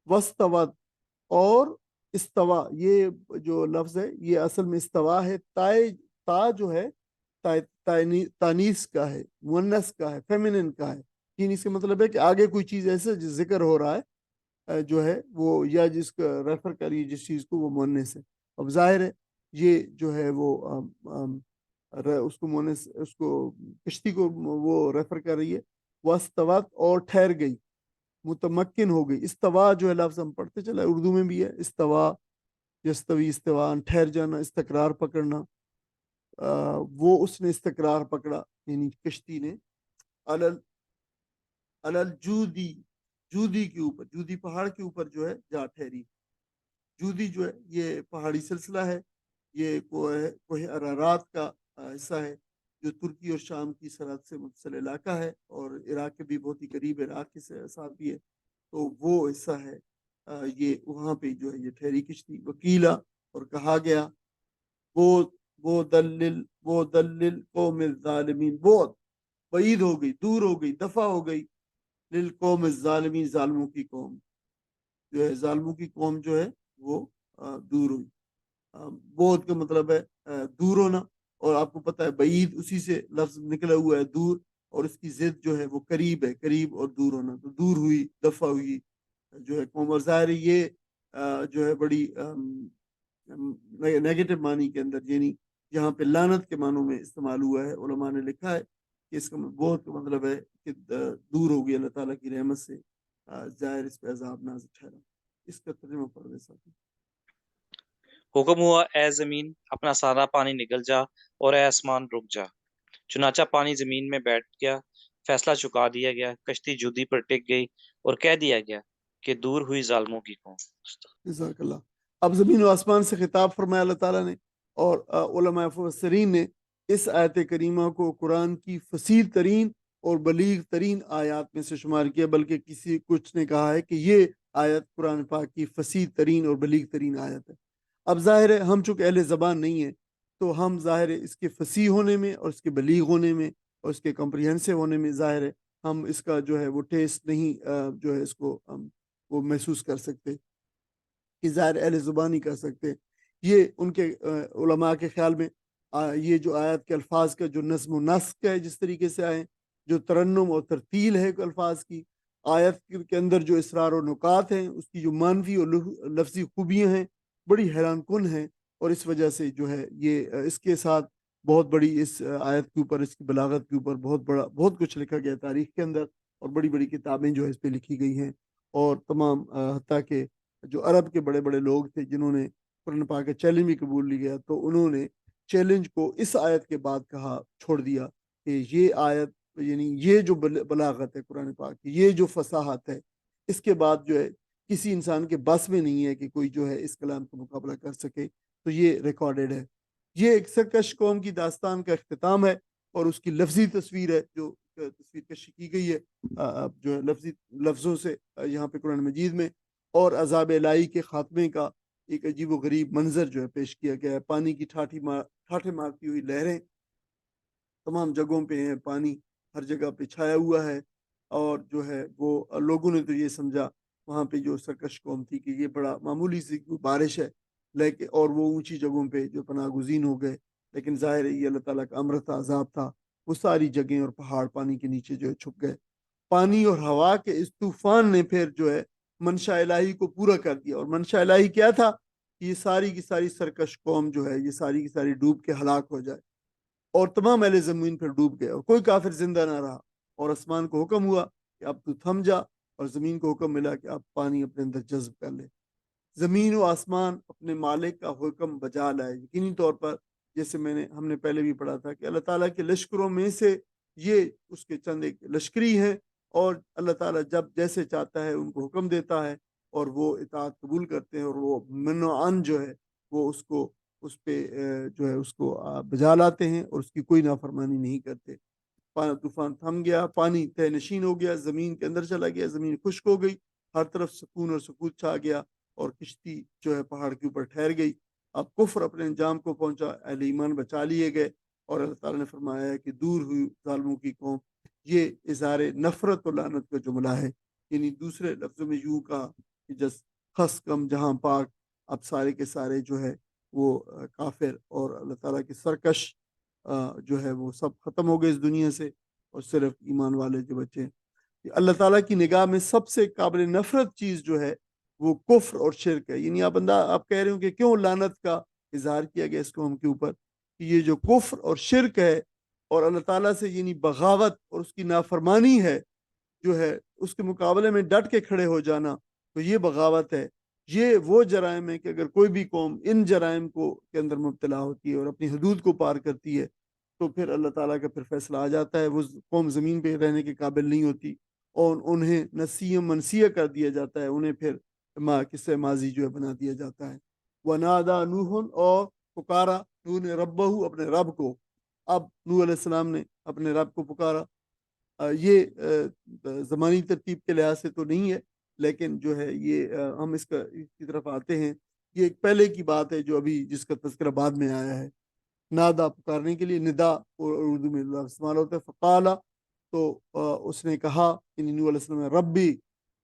وستوت اور استوا، یہ جو لفظ ہے یہ اصل میں استوا ہے. تا جو ہے تانیس کا ہے، مونس کا ہے، فیمنن کا ہے. یعنی اس کا مطلب ہے کہ آگے کوئی چیز ایسے ذکر ہو رہا ہے جو ہے وہ، یا جس کا ریفر کریے جس چیز کو، وہ مونس ہے. اب ظاہر ہے یہ جو ہے وہ اس کو مونس، اس کو کشتی کو وہ ریفر کر رہی ہے. واستوت اور ٹھہر گئی، متمکن ہو گئی. استوا جو ہے لفظ ہم پڑھتے چلا اردو میں بھی ہے، استوا یستوی استوان، ٹھہر جانا، استقرار پکڑنا. وہ اس نے استقرار پکڑا یعنی کشتی نے. الجودی، جودی کے اوپر، جودی پہاڑ کے اوپر جو ہے جا ٹھہری. جودی جو ہے یہ پہاڑی سلسلہ ہے، یہ کوہ ارارات کا حصہ ہے جو ترکی اور شام کی سرحد سے متصل علاقہ ہے، اور عراق کے بھی بہت ہی قریب عراق کے ساتھ بھی ہے. تو وہ حصہ ہے یہ، وہاں پہ جو ہے یہ ٹھہری کشتی. وکیلا اور کہا گیا، وہ دلل قوم الظالمین، بہت بعید ہو گئی، دور ہو گئی، دفع ہو گئی، للقوم الظالمین، ظالموں کی قوم جو ہے، ظالموں کی قوم جو ہے وہ دور ہوئی. بہت کا مطلب ہے دور ہونا، اور آپ کو پتہ ہے بعید اسی سے لفظ نکلا ہوا ہے، دور، اور اس کی ضد جو ہے وہ قریب ہے، قریب اور دور ہونا. تو دور ہوئی، دفع ہوئی جو ہے قوم. اور ظاہر یہ جو ہے بڑی نیگیٹو معنی کے اندر، یعنی یہاں پہ لعنت کے معنوں میں استعمال ہوا ہے. علماء نے لکھا ہے کہ اس کا بہت مطلب ہے کہ دور ہو گئی اللہ تعالیٰ کی رحمت سے، ظاہر اس پہ عذاب نازل ٹھہرا. اس کا ترجمہ پڑھ دے ساتھ. حکم ہوا اے زمین اپنا سارا پانی نکل جا اور اے آسمان رک جا. چنانچہ پانی زمین میں بیٹھ گیا، فیصلہ چکا دیا گیا، کشتی جودی پر ٹک گئی، اور کہہ دیا گیا کہ دور ہوئی ظالموں کی قوم. جزاک اللہ. اب زمین و آسمان سے خطاب فرمایا اللہ تعالیٰ نے، اور علماء مفسرین نے اس آیت کریمہ کو قرآن کی فصیح ترین اور بلیغ ترین آیات میں سے شمار کیا، بلکہ کچھ نے کہا ہے کہ یہ آیت قرآن پاک کی فصیح ترین اور بلیغ ترین آیت ہے۔ اب ظاہر ہے ہم چونکہ اہل زبان نہیں ہیں تو ہم ظاہر ہے اس کے فصیح ہونے میں اور اس کے بلیغ ہونے میں اور اس کے کمپریہنسو ہونے میں ظاہر ہے ہم اس کا جو ہے وہ ٹیسٹ نہیں جو ہے اس کو ہم وہ محسوس کر سکتے کہ ظاہر اہل زبان ہی کر سکتے۔ یہ ان کے علماء کے خیال میں یہ جو آیت کے الفاظ کا جو نظم و نسق ہے جس طریقے سے آئے، جو ترنم اور ترتیل ہے الفاظ کی، آیت کے اندر جو اسرار و نکات ہیں، اس کی جو معنوی اور لفظی خوبیاں ہیں، بڑی حیران کن ہیں، اور اس وجہ سے جو ہے یہ اس کے ساتھ بہت بڑی اس آیت کے اوپر، اس کی بلاغت کے اوپر بہت کچھ لکھا گیا تاریخ کے اندر، اور بڑی بڑی کتابیں جو ہے اس پہ لکھی گئی ہیں، اور تمام حتیٰ کہ جو عرب کے بڑے بڑے لوگ تھے جنہوں نے قرآن پاک کا چیلنج بھی قبول لیا تو انہوں نے چیلنج کو اس آیت کے بعد کہا چھوڑ دیا کہ یہ آیت یعنی یہ جو بلاغت ہے قرآن پاک کی، یہ جو فصاحت ہے، اس کے بعد جو ہے کسی انسان کے بس میں نہیں ہے کہ کوئی جو ہے اس کلام کا مقابلہ کر سکے، تو یہ ریکارڈڈ ہے۔ یہ ایک سرکش قوم کی داستان کا اختتام ہے، اور اس کی لفظی تصویر ہے جو تصویر کشی کی گئی ہے جو ہے لفظی لفظوں سے یہاں پہ قرآن مجید میں، اور عذاب الہی کے خاتمے کا ایک عجیب و غریب منظر جو ہے پیش کیا گیا ہے۔ پانی کی ٹھاٹھے مارتی ہوئی لہریں تمام جگہوں پہ ہیں، پانی ہر جگہ پہ چھایا ہوا ہے، اور جو ہے وہ لوگوں نے تو یہ سمجھا وہاں پہ جو سرکش قوم تھی کہ یہ بڑا معمولی سی بارش ہے، لیکن اور وہ اونچی جگہوں پہ جو پناہ گزین ہو گئے، لیکن ظاہر ہے یہ اللہ تعالیٰ کا امر تھا، عذاب تھا، وہ ساری جگہیں اور پہاڑ پانی کے نیچے جو ہے چھپ گئے۔ پانی اور ہوا کے اس طوفان نے پھر جو ہے منشا الہی کو پورا کر دیا، اور منشا الہی کیا تھا کہ یہ ساری کی ساری سرکش قوم جو ہے یہ ساری کی ساری ڈوب کے ہلاک ہو جائے، اور تمام اہل زمین پھر ڈوب گئے، اور کوئی کافر زندہ نہ رہا، اور آسمان کو حکم ہوا کہ اب تو تھم جا، اور زمین کو حکم ملا کہ اب پانی اپنے اندر جذب کر لے۔ زمین و آسمان اپنے مالک کا حکم بجا لائے، یقینی طور پر جیسے ہم نے پہلے بھی پڑھا تھا کہ اللہ تعالیٰ کے لشکروں میں سے یہ اس کے چند ایک لشکری ہیں، اور اللہ تعالیٰ جب جیسے چاہتا ہے ان کو حکم دیتا ہے، اور وہ اطاعت قبول کرتے ہیں، اور وہ من و عن جو ہے وہ اس پہ جو ہے اس کو بجا لاتے ہیں، اور اس کی کوئی نافرمانی نہیں کرتے۔ طوفان تھم گیا، پانی تہ نشین ہو گیا، زمین کے اندر چلا گیا، زمین خشک ہو گئی، ہر طرف سکون اور سکوت چھا گیا، اور کشتی جو ہے پہاڑ کے اوپر ٹھہر گئی۔ اب کفر اپنے انجام کو پہنچا، اہل ایمان بچا لیے گئے، اور اللہ تعالیٰ نے فرمایا ہے کہ دور ہوئی ظالموں کی قوم۔ یہ اظہار نفرت و لعنت کا جملہ ہے، یعنی دوسرے لفظوں میں یوں کہا کہ جس خس کم جہاں پاک، اب سارے کے سارے جو ہے وہ کافر اور اللہ تعالیٰ کے سرکش جو ہے وہ سب ختم ہو گئے اس دنیا سے، اور صرف ایمان والے جو بچے۔ اللہ تعالیٰ کی نگاہ میں سب سے قابل نفرت چیز جو ہے وہ کفر اور شرک ہے، یعنی آپ کہہ رہے ہو کہ کیوں لعنت کا اظہار کیا گیا اس قوم کے اوپر، کہ یہ جو کفر اور شرک ہے اور اللہ تعالیٰ سے یعنی بغاوت اور اس کی نافرمانی ہے جو ہے، اس کے مقابلے میں ڈٹ کے کھڑے ہو جانا، تو یہ بغاوت ہے۔ یہ وہ جرائم ہے کہ اگر کوئی بھی قوم ان جرائم کے اندر مبتلا ہوتی ہے اور اپنی حدود کو پار کرتی ہے، تو پھر اللہ تعالیٰ کا پھر فیصلہ آ جاتا ہے، وہ قوم زمین پہ رہنے کے قابل نہیں ہوتی، اور انہیں نسیہ منسیہ کر دیا جاتا ہے، انہیں پھر قصہ ماضی جو ہے بنا دیا جاتا ہے۔ وَنَادَى نُوحٌ، اور پکارا نوح نے ربہ، اپنے رب کو۔ اب نوح علیہ السلام نے اپنے رب کو پکارا، یہ زمانی ترتیب کے لحاظ سے تو نہیں ہے، لیکن جو ہے یہ ہم اس کی طرف آتے ہیں، یہ ایک پہلے کی بات ہے جو ابھی جس کا تذکرہ بعد میں آیا ہے۔ نادا پکارنے کے لیے، ندا اور اردو میں استعمال ہوتا ہے۔ فقالا، تو اس نے کہا، یعنی نوح علیہ السلام، ربی،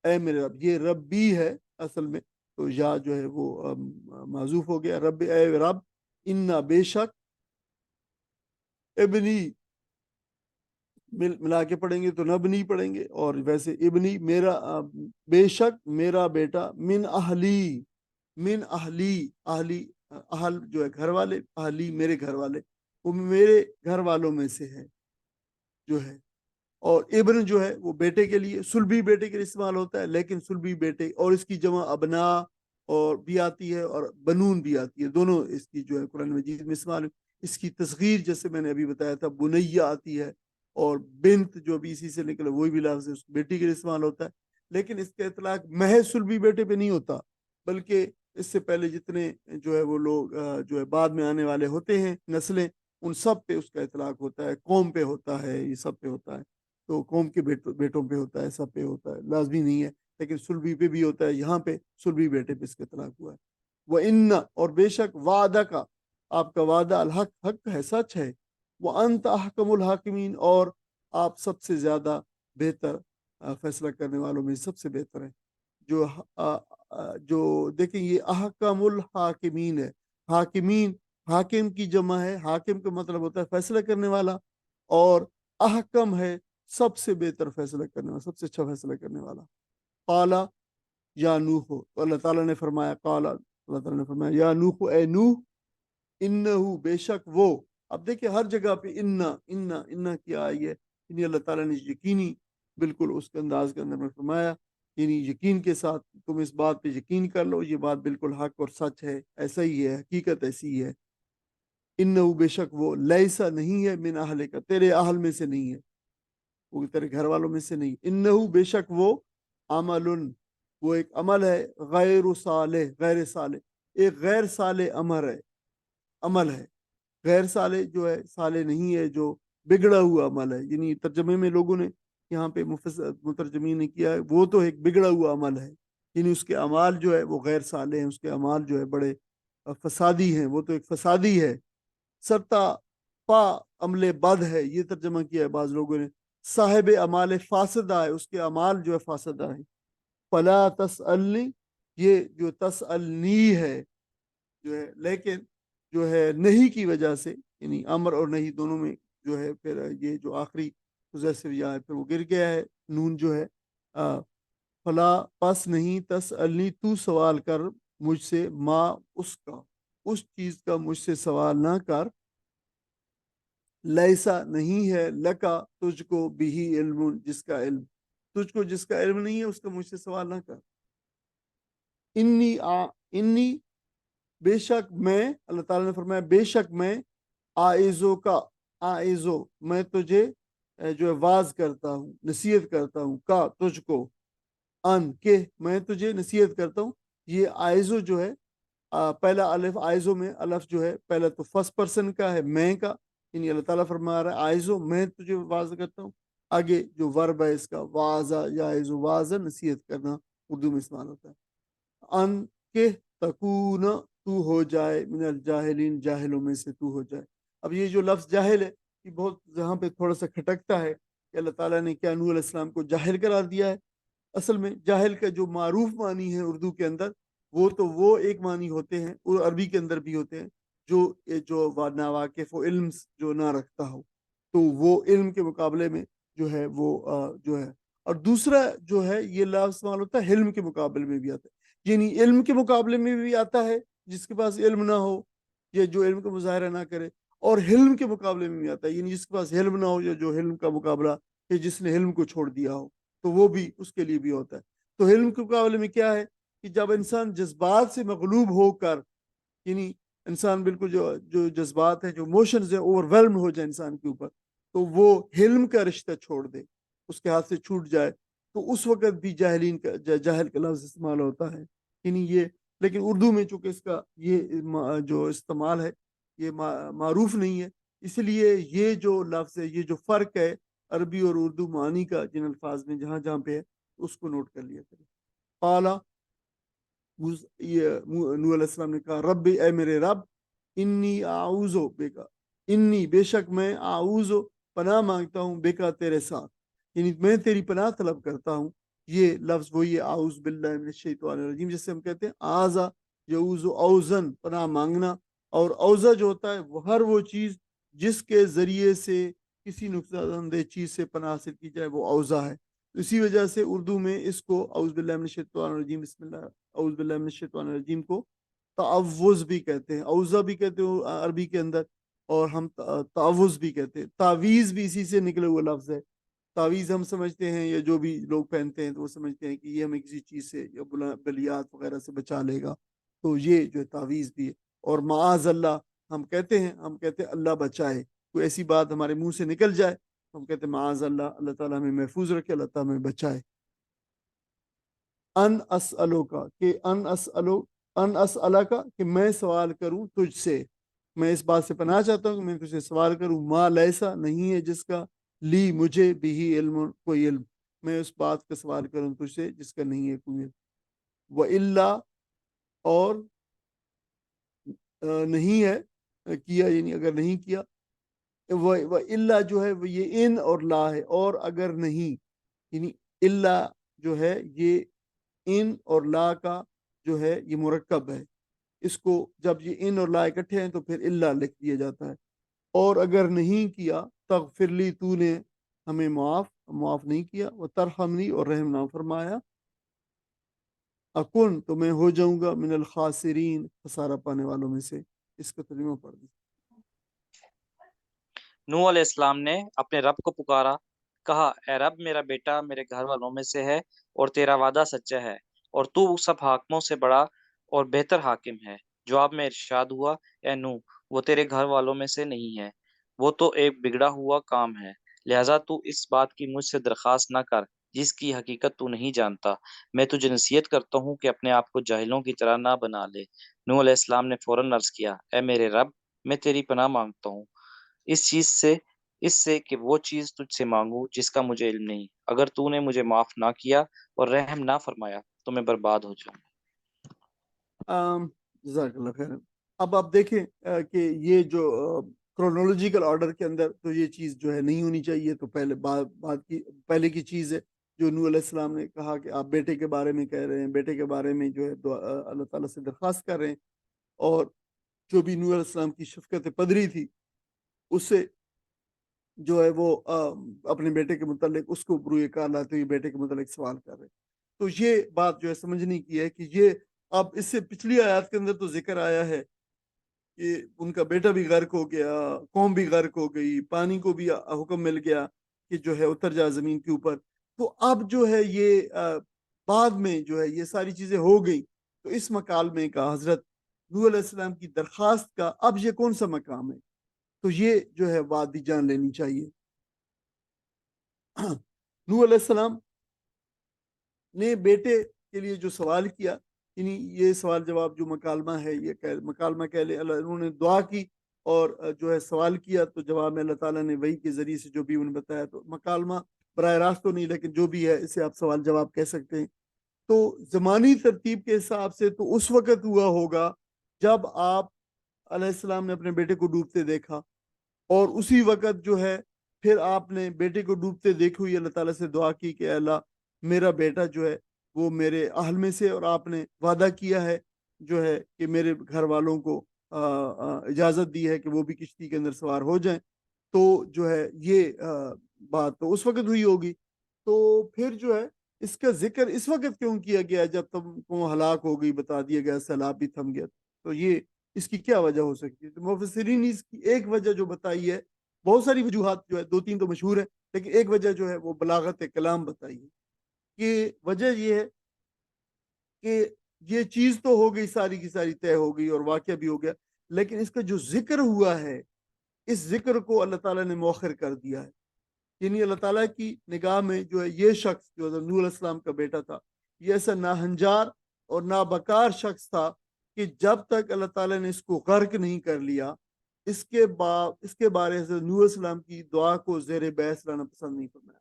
اے میرے رب، یہ ربی ہے اصل میں، تو یا جو ہے وہ معذوف ہو گیا، رب اے رب، انا بے شک، ابنی ملا کے پڑھیں گے تو نبنی پڑھیں گے، اور ویسے ابنی میرا، بے شک میرا بیٹا، من اہلی، من اہلی، اہلی اہل جو ہے گھر والے، اہلی میرے گھر والے، وہ میرے گھر والوں میں سے ہے جو ہے۔ اور ابن جو ہے وہ بیٹے کے لیے، سلبی بیٹے کے لیے استعمال ہوتا ہے، لیکن سلبی بیٹے اور اس کی جمع ابنا اور بھی آتی ہے، اور بنون بھی آتی ہے، دونوں اس کی جو ہے قرآن مجید میں استعمال۔ اس کی تصغیر جیسے میں نے ابھی بتایا تھا بنیہ آتی ہے، اور بنت جو بھی اسی سے نکلا وہی بھی لفظ ہے، اس بیٹی کے لیے استعمال ہوتا ہے، لیکن اس کا اطلاق محض سلبی بیٹے پہ نہیں ہوتا، بلکہ اس سے پہلے جتنے جو ہے وہ لوگ جو ہے بعد میں آنے والے ہوتے ہیں نسلیں، ان سب پہ اس کا اطلاق ہوتا ہے، قوم پہ ہوتا ہے، یہ سب پہ ہوتا ہے، تو قوم کے بیٹوں پہ ہوتا ہے، سب پہ ہوتا ہے، لازمی نہیں ہے، لیکن سلبی پہ بھی ہوتا ہے، یہاں پہ سلبی بیٹے پہ اس کا اطلاق ہوا ہے۔ وہ ان اور بے شک وعدہ کا آپ کا وعدہ الحق حق ہے، سچ ہے، وہ انت احکم الحاکمین اور آپ سب سے زیادہ بہتر فیصلہ کرنے والوں میں سب سے بہتر ہے۔ جو دیکھیں یہ احکم الحاکمین ہے، حاکمین حاکم کی جمع ہے، حاکم کا مطلب ہوتا ہے فیصلہ کرنے والا، اور احکم ہے سب سے بہتر فیصلہ کرنے والا، سب سے اچھا فیصلہ کرنے والا۔ قالا یا نوح ہو، تو اللہ تعالیٰ نے فرمایا، قالا اللہ تعالیٰ نے فرمایا یا نوح اے نوح، انہو بے شک وہ، اب دیکھیں ہر جگہ پہ انا کیا آئی ہے، یعنی اللہ تعالیٰ نے یقینی بالکل اس کے انداز کے اندر میں فرمایا، یعنی یقین کے ساتھ تم اس بات پہ یقین کر لو، یہ بات بالکل حق اور سچ ہے، ایسا ہی ہے، حقیقت ایسی ہے۔ انہو بے شک وہ، لیسا نہیں ہے، من اہل کا تیرے اہل میں سے نہیں ہے، وہ تیرے گھر والوں میں سے نہیں، انہو بے شک وہ، عمل وہ ایک عمل ہے، غیر صالح غیر صالح، ایک غیر صالح عمل ہے، غیر صالح جو ہے صالح نہیں ہے، جو بگڑا ہوا عمل ہے، یعنی ترجمے میں لوگوں نے یہاں پہ مترجمین نے کیا ہے وہ تو ایک بگڑا ہوا عمل ہے، یعنی اس کے اعمال جو ہے وہ غیر صالح ہیں، اس کے اعمال جو ہے بڑے فسادی ہیں، وہ تو ایک فسادی ہے، سرتا پا عمل بد ہے، یہ ترجمہ کیا ہے بعض لوگوں نے، صاحب اعمال فاسدہ ہے، اس کے اعمال جو ہے فاسدہ ہے۔ فلا تسألنی، یہ جو تسألنی ہے جو ہے، لیکن جو ہے نہیں کی وجہ سے، یعنی امر اور نہیں دونوں میں جو ہے پھر یہ جو آخری پوزیسو یا ہے پھر وہ گر گیا ہے، نون جو ہے فلا پس نہیں، تسألنی تو سوال کر مجھ سے، ما اس کا، اس چیز کا مجھ سے سوال نہ کر، لیسا نہیں ہے، لکا تجھ کو بھی علم جس کا علم، تجھ کو جس کا علم نہیں ہے اس کا مجھ سے سوال نہ کر۔ انی بے شک میں، اللہ تعالیٰ نے فرمایا بے شک میں، آئزو میں تجھے جو ہے واز کرتا ہوں، نصیحت کرتا ہوں، کا تجھ کو، ان کہ میں تجھے نصیحت کرتا ہوں، یہ آئزو جو ہے پہلا الف آئزو میں الف جو ہے پہلا تو فرسٹ پرسن کا ہے، میں کا، یعنی اللہ تعالیٰ فرما رہا ہے آئزو میں تجھے واز کرتا ہوں، آگے جو ورب ہے اس کا وازا یا آئزو وازا نصیحت کرنا اردو میں استعمال ہوتا ہے، ان کہ تکون تو ہو جائے، من الجاہلین جاہلوں میں سے تو ہو جائے۔ اب یہ جو لفظ جاہل ہے یہ بہت یہاں پہ تھوڑا سا کھٹکتا ہے کہ اللہ تعالیٰ نے کیا نوح علیہ السلام کو جاہل قرار دیا ہے؟ اصل میں جاہل کا جو معروف معنی ہے اردو کے اندر وہ تو وہ ایک معنی ہوتے ہیں، اور عربی کے اندر بھی ہوتے ہیں، جو ناواقف و علم جو نہ رکھتا ہو، تو وہ علم کے مقابلے میں جو ہے وہ جو ہے، اور دوسرا جو ہے یہ لفظ استعمال ہوتا ہے علم کے مقابلے میں بھی آتا ہے، یعنی علم کے مقابلے میں بھی آتا ہے جس کے پاس علم نہ ہو یا جو علم کا مظاہرہ نہ کرے، اور حلم کے مقابلے میں بھی آتا ہے، یعنی جس کے پاس علم نہ ہو یا جو حلم کا مقابلہ یا جس نے علم کو چھوڑ دیا ہو، تو وہ بھی اس کے لیے بھی ہوتا ہے۔ تو علم کے مقابلے میں کیا ہے کہ جب انسان جذبات سے مغلوب ہو کر، یعنی انسان بالکل جو جذبات ہیں، جو موشنز ہیں، اوور ویلم ہو جائے انسان کے اوپر، تو وہ علم کا رشتہ چھوڑ دے، اس کے ہاتھ سے چھوٹ جائے، تو اس وقت بھی جاہل کا لفظ استعمال ہوتا ہے، یعنی یہ، لیکن اردو میں چونکہ اس کا یہ جو استعمال ہے یہ معروف نہیں ہے، اس لیے یہ جو لفظ ہے، یہ جو فرق ہے عربی اور اردو معنی کا جن الفاظ میں جہاں جہاں پہ ہے اس کو نوٹ کر لیا کریں۔ قالا نوح علیہ السلام نے کہا، رب اے میرے رب، انی اعوذ بکا، انی بے شک میں، اعوذ پناہ مانگتا ہوں، بکا تیرے ساتھ، یعنی میں تیری پناہ طلب کرتا ہوں، یہ لفظ وہی ہے اعوذ باللہ من الشیطان الرجیم، جس سے ہم کہتے ہیں آزا یعوذ اوزن پناہ مانگنا، اور اوزا جو ہوتا ہے وہ ہر وہ چیز جس کے ذریعے سے کسی نقصان دہ چیز سے پناہ حاصل کی جائے وہ اوزا ہے، اسی وجہ سے اردو میں اس کو اعوذ باللہ من الشیطان الرجیم، بسم اللہ اعوذ باللہ من الشیطان الرجیم کو تعوذ بھی کہتے ہیں، اوزا بھی کہتے ہیں عربی کے اندر، اور ہم تعوذ بھی کہتے ہیں، تعویذ بھی اسی سے نکلے ہوئے لفظ ہے، تعویذ ہم سمجھتے ہیں یا جو بھی لوگ پہنتے ہیں تو وہ سمجھتے ہیں کہ یہ ہمیں کسی چیز سے یا بلیات وغیرہ سے بچا لے گا، تو یہ جو ہے تعویذ بھی ہے، اور معاذ اللہ ہم کہتے ہیں اللہ بچائے، کوئی ایسی بات ہمارے منہ سے نکل جائے ہم کہتے ہیں معاذ اللہ، اللہ تعالیٰ ہمیں محفوظ رکھے، اللہ تعالیٰ ہمیں بچائے۔ ان اسألو کا کہ ان اسألو، ان اسألہ کا کہ میں سوال کروں تجھ سے، میں اس بات سے پناہ چاہتا ہوں کہ میں تجھ سے سوال کروں، ما لیسا نہیں ہے جس کا، لی مجھے بھی علم کوئی علم، میں اس بات کا سوال کروں تجھ سے جس کا نہیں ہے کوئی علم، وہ اللہ اور نہیں ہے کیا، یعنی اگر نہیں کیا، وہ اللہ جو ہے وہ یہ ان اور لا ہے، اور اگر نہیں، یعنی اللہ جو ہے یہ ان اور لا کا جو ہے یہ مرکب ہے، اس کو جب یہ ان اور لا اکٹھے ہیں تو پھر اللہ لکھ دیا جاتا ہے، اور اگر نہیں کیا تغفر لی، تو نے ہمیں معاف نہیں کیا، وہ ترحمنی اور رحم نہ فرمایا، اکن تو میں ہو جاؤں گا من الخاسرین خسارہ پانے والوں میں سے۔ اس کا ترجمہ پڑھ دی۔ نوح علیہ السلام نے اپنے رب کو پکارا، کہا اے رب میرا بیٹا میرے گھر والوں میں سے ہے اور تیرا وعدہ سچا ہے اور تو سب حاکموں سے بڑا اور بہتر حاکم ہے۔ جواب میں ارشاد ہوا، اے نوح وہ تیرے گھر والوں میں سے نہیں ہے، وہ تو ایک بگڑا ہوا کام ہے، لہٰذا تو اس بات کی مجھ سے درخواست نہ کر جس کی حقیقت تو نہیں جانتا۔ میں تجھے نصیحت کرتا ہوں کہ اپنے آپ کو جاہلوں کی طرح نہ بنا لے۔ نوح علیہ السلام نے فوراً عرض کیا، اے میرے رب میں تیری پناہ مانگتا ہوں اس سے کہ وہ چیز تجھ سے مانگوں جس کا مجھے علم نہیں، اگر تو نے مجھے معاف نہ کیا اور رحم نہ فرمایا تو میں برباد ہو جاؤں۔ جزاک اللہ خیر۔ اب آپ دیکھیں کہ یہ جو کرونولوجیکل آرڈر کے اندر تو یہ چیز جو ہے نہیں ہونی چاہیے، تو پہلے کی چیز ہے جو نوح علیہ السلام نے کہا کہ آپ بیٹے کے بارے میں کہہ رہے ہیں، بیٹے کے بارے میں جو ہے اللہ تعالیٰ سے درخواست کر رہے ہیں، اور جو بھی نوح علیہ السلام کی شفقت پدری تھی اس سے جو ہے وہ اپنے بیٹے کے متعلق اس کو بروئے کار لاتے ہوئے بیٹے کے متعلق سوال کر رہے ہیں۔ تو یہ بات جو ہے سمجھنے کی ہے کہ یہ اب اس سے پچھلی آیات کے اندر تو ذکر آیا ہے کہ ان کا بیٹا بھی غرق ہو گیا، قوم بھی غرق ہو گئی، پانی کو بھی حکم مل گیا کہ جو ہے اتر جا زمین کے اوپر، تو اب جو ہے یہ بعد میں جو ہے یہ ساری چیزیں ہو گئی، تو اس مکالمے کا حضرت نوح علیہ السلام کی درخواست کا اب یہ کون سا مقام ہے، تو یہ جو ہے بات بھی جان لینی چاہیے۔ نوح علیہ السلام نے بیٹے کے لیے جو سوال کیا، یعنی یہ سوال جواب جو مکالمہ ہے، یہ مکالمہ کہہ لے، انہوں نے دعا کی اور جو ہے سوال کیا، تو جواب میں اللہ تعالیٰ نے وحی کے ذریعے سے جو بھی انہیں بتایا، تو مکالمہ براہ راست تو نہیں لیکن جو بھی ہے اسے آپ سوال جواب کہہ سکتے ہیں۔ تو زمانی ترتیب کے حساب سے تو اس وقت ہوا ہوگا جب آپ علیہ السلام نے اپنے بیٹے کو ڈوبتے دیکھا، اور اسی وقت جو ہے پھر آپ نے بیٹے کو ڈوبتے دیکھے ہوئی اللہ تعالیٰ سے دعا کی کہ اے اللہ میرا بیٹا جو ہے وہ میرے اہل میں سے، اور آپ نے وعدہ کیا ہے جو ہے کہ میرے گھر والوں کو اجازت دی ہے کہ وہ بھی کشتی کے اندر سوار ہو جائیں، تو جو ہے یہ بات تو اس وقت ہوئی ہوگی، تو پھر جو ہے اس کا ذکر اس وقت کیوں کیا گیا جب تم کو ہلاک ہو گئی، بتا دیا گیا سیلاب بھی تھم گیا، تو یہ اس کی کیا وجہ ہو سکتی ہے؟ تو مفسرین نے اس کی ایک وجہ جو بتائی ہے، بہت ساری وجوہات جو ہے دو تین تو مشہور ہے، لیکن ایک وجہ جو ہے وہ بلاغت کلام بتائی ہے کہ وجہ یہ ہے کہ یہ چیز تو ہو گئی، ساری کی ساری طے ہو گئی اور واقعہ بھی ہو گیا، لیکن اس کا جو ذکر ہوا ہے اس ذکر کو اللہ تعالیٰ نے مؤخر کر دیا ہے، یعنی اللہ تعالیٰ کی نگاہ میں جو ہے یہ شخص جو حضرت نوح علیہ السلام کا بیٹا تھا، یہ ایسا ناہنجار اور نابکار شخص تھا کہ جب تک اللہ تعالیٰ نے اس کو غرق نہیں کر لیا، اس کے بارے حضرت نوح علیہ السلام کی دعا کو زیر بحث لانا پسند نہیں فرمایا،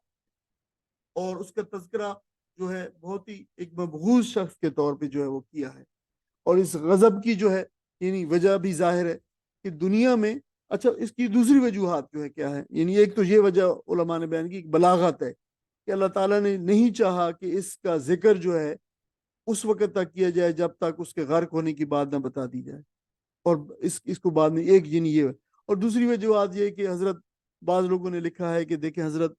اور اس کا تذکرہ جو ہے بہت ہی ایک مبغوض شخص کے طور پہ جو ہے وہ کیا ہے، اور اس غضب کی جو ہے یعنی وجہ بھی ظاہر ہے کہ دنیا میں، اچھا اس کی دوسری وجوہات جو ہے کیا ہے، یعنی ایک تو یہ وجہ علماء نے بیان کی بلاغت ہے کہ اللہ تعالیٰ نے نہیں چاہا کہ اس کا ذکر جو ہے اس وقت تک کیا جائے جب تک اس کے غرق ہونے کی بات نہ بتا دی جائے، اور اس کو بعد میں ایک یعنی یہ ہے، اور دوسری وجوہات یہ کہ حضرت بعض لوگوں نے لکھا ہے کہ دیکھیں حضرت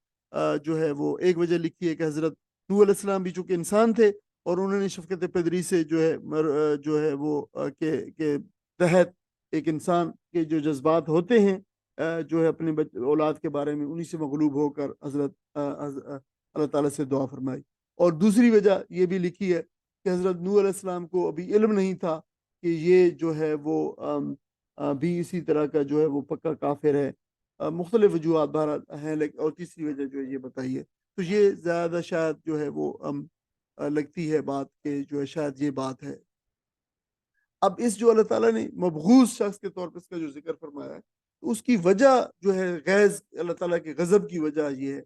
جو ہے وہ ایک وجہ لکھی ہے کہ حضرت نوح علیہ السلام بھی چونکہ انسان تھے اور انہوں نے شفقت پدری سے جو ہے وہ کے تحت ایک انسان کے جو جذبات ہوتے ہیں جو ہے اپنے اولاد کے بارے میں انہی سے مغلوب ہو کر حضرت اللہ تعالیٰ سے دعا فرمائی، اور دوسری وجہ یہ بھی لکھی ہے کہ حضرت نوح علیہ السلام کو ابھی علم نہیں تھا کہ یہ جو ہے وہ بھی اسی طرح کا جو ہے وہ پکا کافر ہے، مختلف وجوہات بہرحال ہیں، لیکن اور تیسری وجہ جو ہے یہ بتائی ہے، تو یہ زیادہ شاید جو ہے وہ لگتی ہے بات کہ جو ہے شاید یہ بات ہے۔ اب اس جو اللہ تعالیٰ نے مبغوض شخص کے طور پہ اس کا جو ذکر فرمایا ہے، تو اس کی وجہ جو ہے غیظ اللہ تعالیٰ کے غضب کی وجہ یہ ہے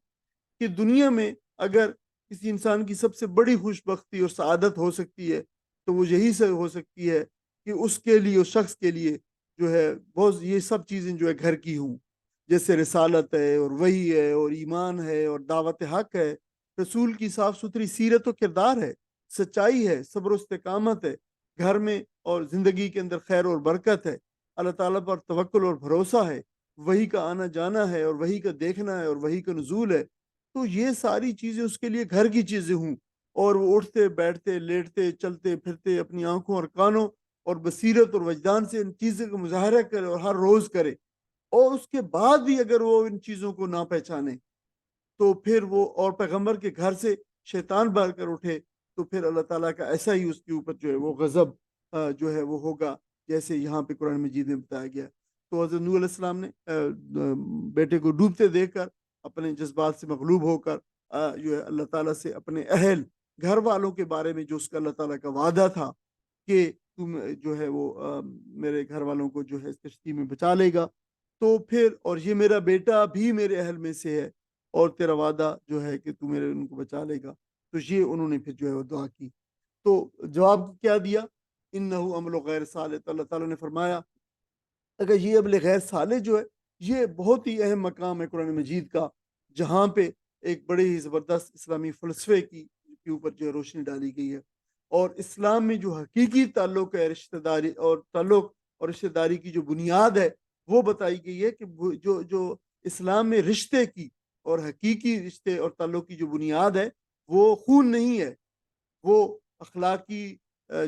کہ دنیا میں اگر کسی انسان کی سب سے بڑی خوش بختی اور سعادت ہو سکتی ہے تو وہ یہی سے ہو سکتی ہے کہ اس کے لیے، اس شخص کے لیے جو ہے بہت یہ سب چیزیں جو ہے گھر کی ہوں، جیسے رسالت ہے اور وحی ہے اور ایمان ہے اور دعوت حق ہے، رسول کی صاف ستھری سیرت و کردار ہے، سچائی ہے، صبر و استقامت ہے گھر میں، اور زندگی کے اندر خیر اور برکت ہے، اللہ تعالیٰ پر توکل اور بھروسہ ہے، وحی کا آنا جانا ہے اور وحی کا دیکھنا ہے اور وحی کا نزول ہے، تو یہ ساری چیزیں اس کے لیے گھر کی چیزیں ہوں، اور وہ اٹھتے بیٹھتے لیٹتے چلتے پھرتے اپنی آنکھوں اور کانوں اور بصیرت اور وجدان سے ان چیزوں کا مظاہرہ کرے اور ہر روز کرے، اور اس کے بعد بھی اگر وہ ان چیزوں کو نہ پہچانے تو پھر وہ، اور پیغمبر کے گھر سے شیطان بھر کر اٹھے، تو پھر اللہ تعالیٰ کا ایسا ہی اس کے اوپر جو ہے وہ غضب جو ہے وہ ہوگا، جیسے یہاں پہ قرآن مجید میں بتایا گیا۔ تو حضرت نوح علیہ السلام نے بیٹے کو ڈوبتے دیکھ کر اپنے جذبات سے مغلوب ہو کر جو ہے اللہ تعالیٰ سے اپنے اہل گھر والوں کے بارے میں جو اس کا اللہ تعالیٰ کا وعدہ تھا کہ تم جو ہے وہ میرے گھر والوں کو جو ہے اس کشتی میں بچا لے گا، تو پھر اور یہ میرا بیٹا بھی میرے اہل میں سے ہے اور تیرا وعدہ جو ہے کہ تو میرے ان کو بچا لے گا، تو یہ انہوں نے پھر جو ہے وہ دعا کی۔ تو جواب کیا دیا؟ انہو عمل غیر صالح، تو اللہ تعالیٰ نے فرمایا اگر یہ عمل غیر صالح جو ہے، یہ بہت ہی اہم مقام ہے قرآن مجید کا، جہاں پہ ایک بڑے ہی زبردست اسلامی فلسفے کی کے اوپر جو ہے روشنی ڈالی گئی ہے، اور اسلام میں جو حقیقی تعلق ہے رشتہ داری اور تعلق اور رشتہ داری کی جو بنیاد ہے وہ بتائی گئی ہے کہ جو اسلام میں رشتے کی اور حقیقی رشتے اور تعلق کی جو بنیاد ہے وہ خون نہیں ہے، وہ اخلاقی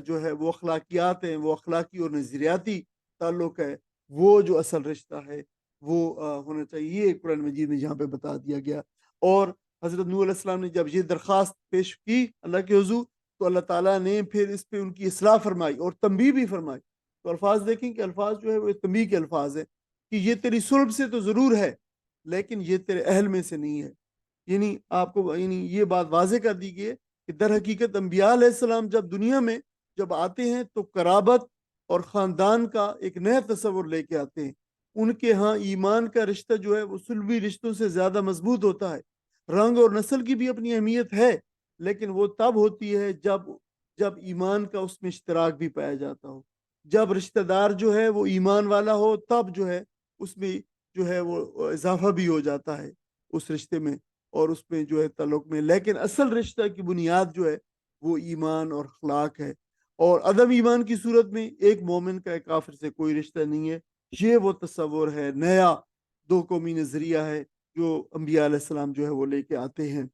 جو ہے وہ اخلاقیات ہیں، وہ اخلاقی اور نظریاتی تعلق ہے، وہ جو اصل رشتہ ہے وہ ہونا چاہیے، یہ قرآن مجید میں یہاں پہ بتا دیا گیا۔ اور حضرت نوح علیہ السلام نے جب یہ درخواست پیش کی اللہ کے حضور، تو اللہ تعالیٰ نے پھر اس پہ ان کی اصلاح فرمائی اور تنبیہ بھی فرمائی۔ تو الفاظ دیکھیں کہ الفاظ جو ہے وہ تنبیہ کے الفاظ ہیں کہ یہ تیری صلب سے تو ضرور ہے لیکن یہ تیرے اہل میں سے نہیں ہے، یعنی آپ کو یعنی یہ بات واضح کر دی گئی ہے کہ در حقیقت انبیاء علیہ السلام جب دنیا میں جب آتے ہیں تو قرابت اور خاندان کا ایک نیا تصور لے کے آتے ہیں، ان کے ہاں ایمان کا رشتہ جو ہے وہ صلبی رشتوں سے زیادہ مضبوط ہوتا ہے، رنگ اور نسل کی بھی اپنی اہمیت ہے لیکن وہ تب ہوتی ہے جب ایمان کا اس میں اشتراک بھی پایا جاتا ہو، جب رشتہ دار جو ہے وہ ایمان والا ہو تب جو ہے اس میں جو ہے وہ اضافہ بھی ہو جاتا ہے اس رشتے میں اور اس میں جو ہے تعلق میں، لیکن اصل رشتہ کی بنیاد جو ہے وہ ایمان اور اخلاق ہے، اور عدم ایمان کی صورت میں ایک مومن کا ایک کافر سے کوئی رشتہ نہیں ہے، یہ وہ تصور ہے نیا دو قومی نظریہ ہے جو انبیاء علیہ السلام جو ہے وہ لے کے آتے ہیں۔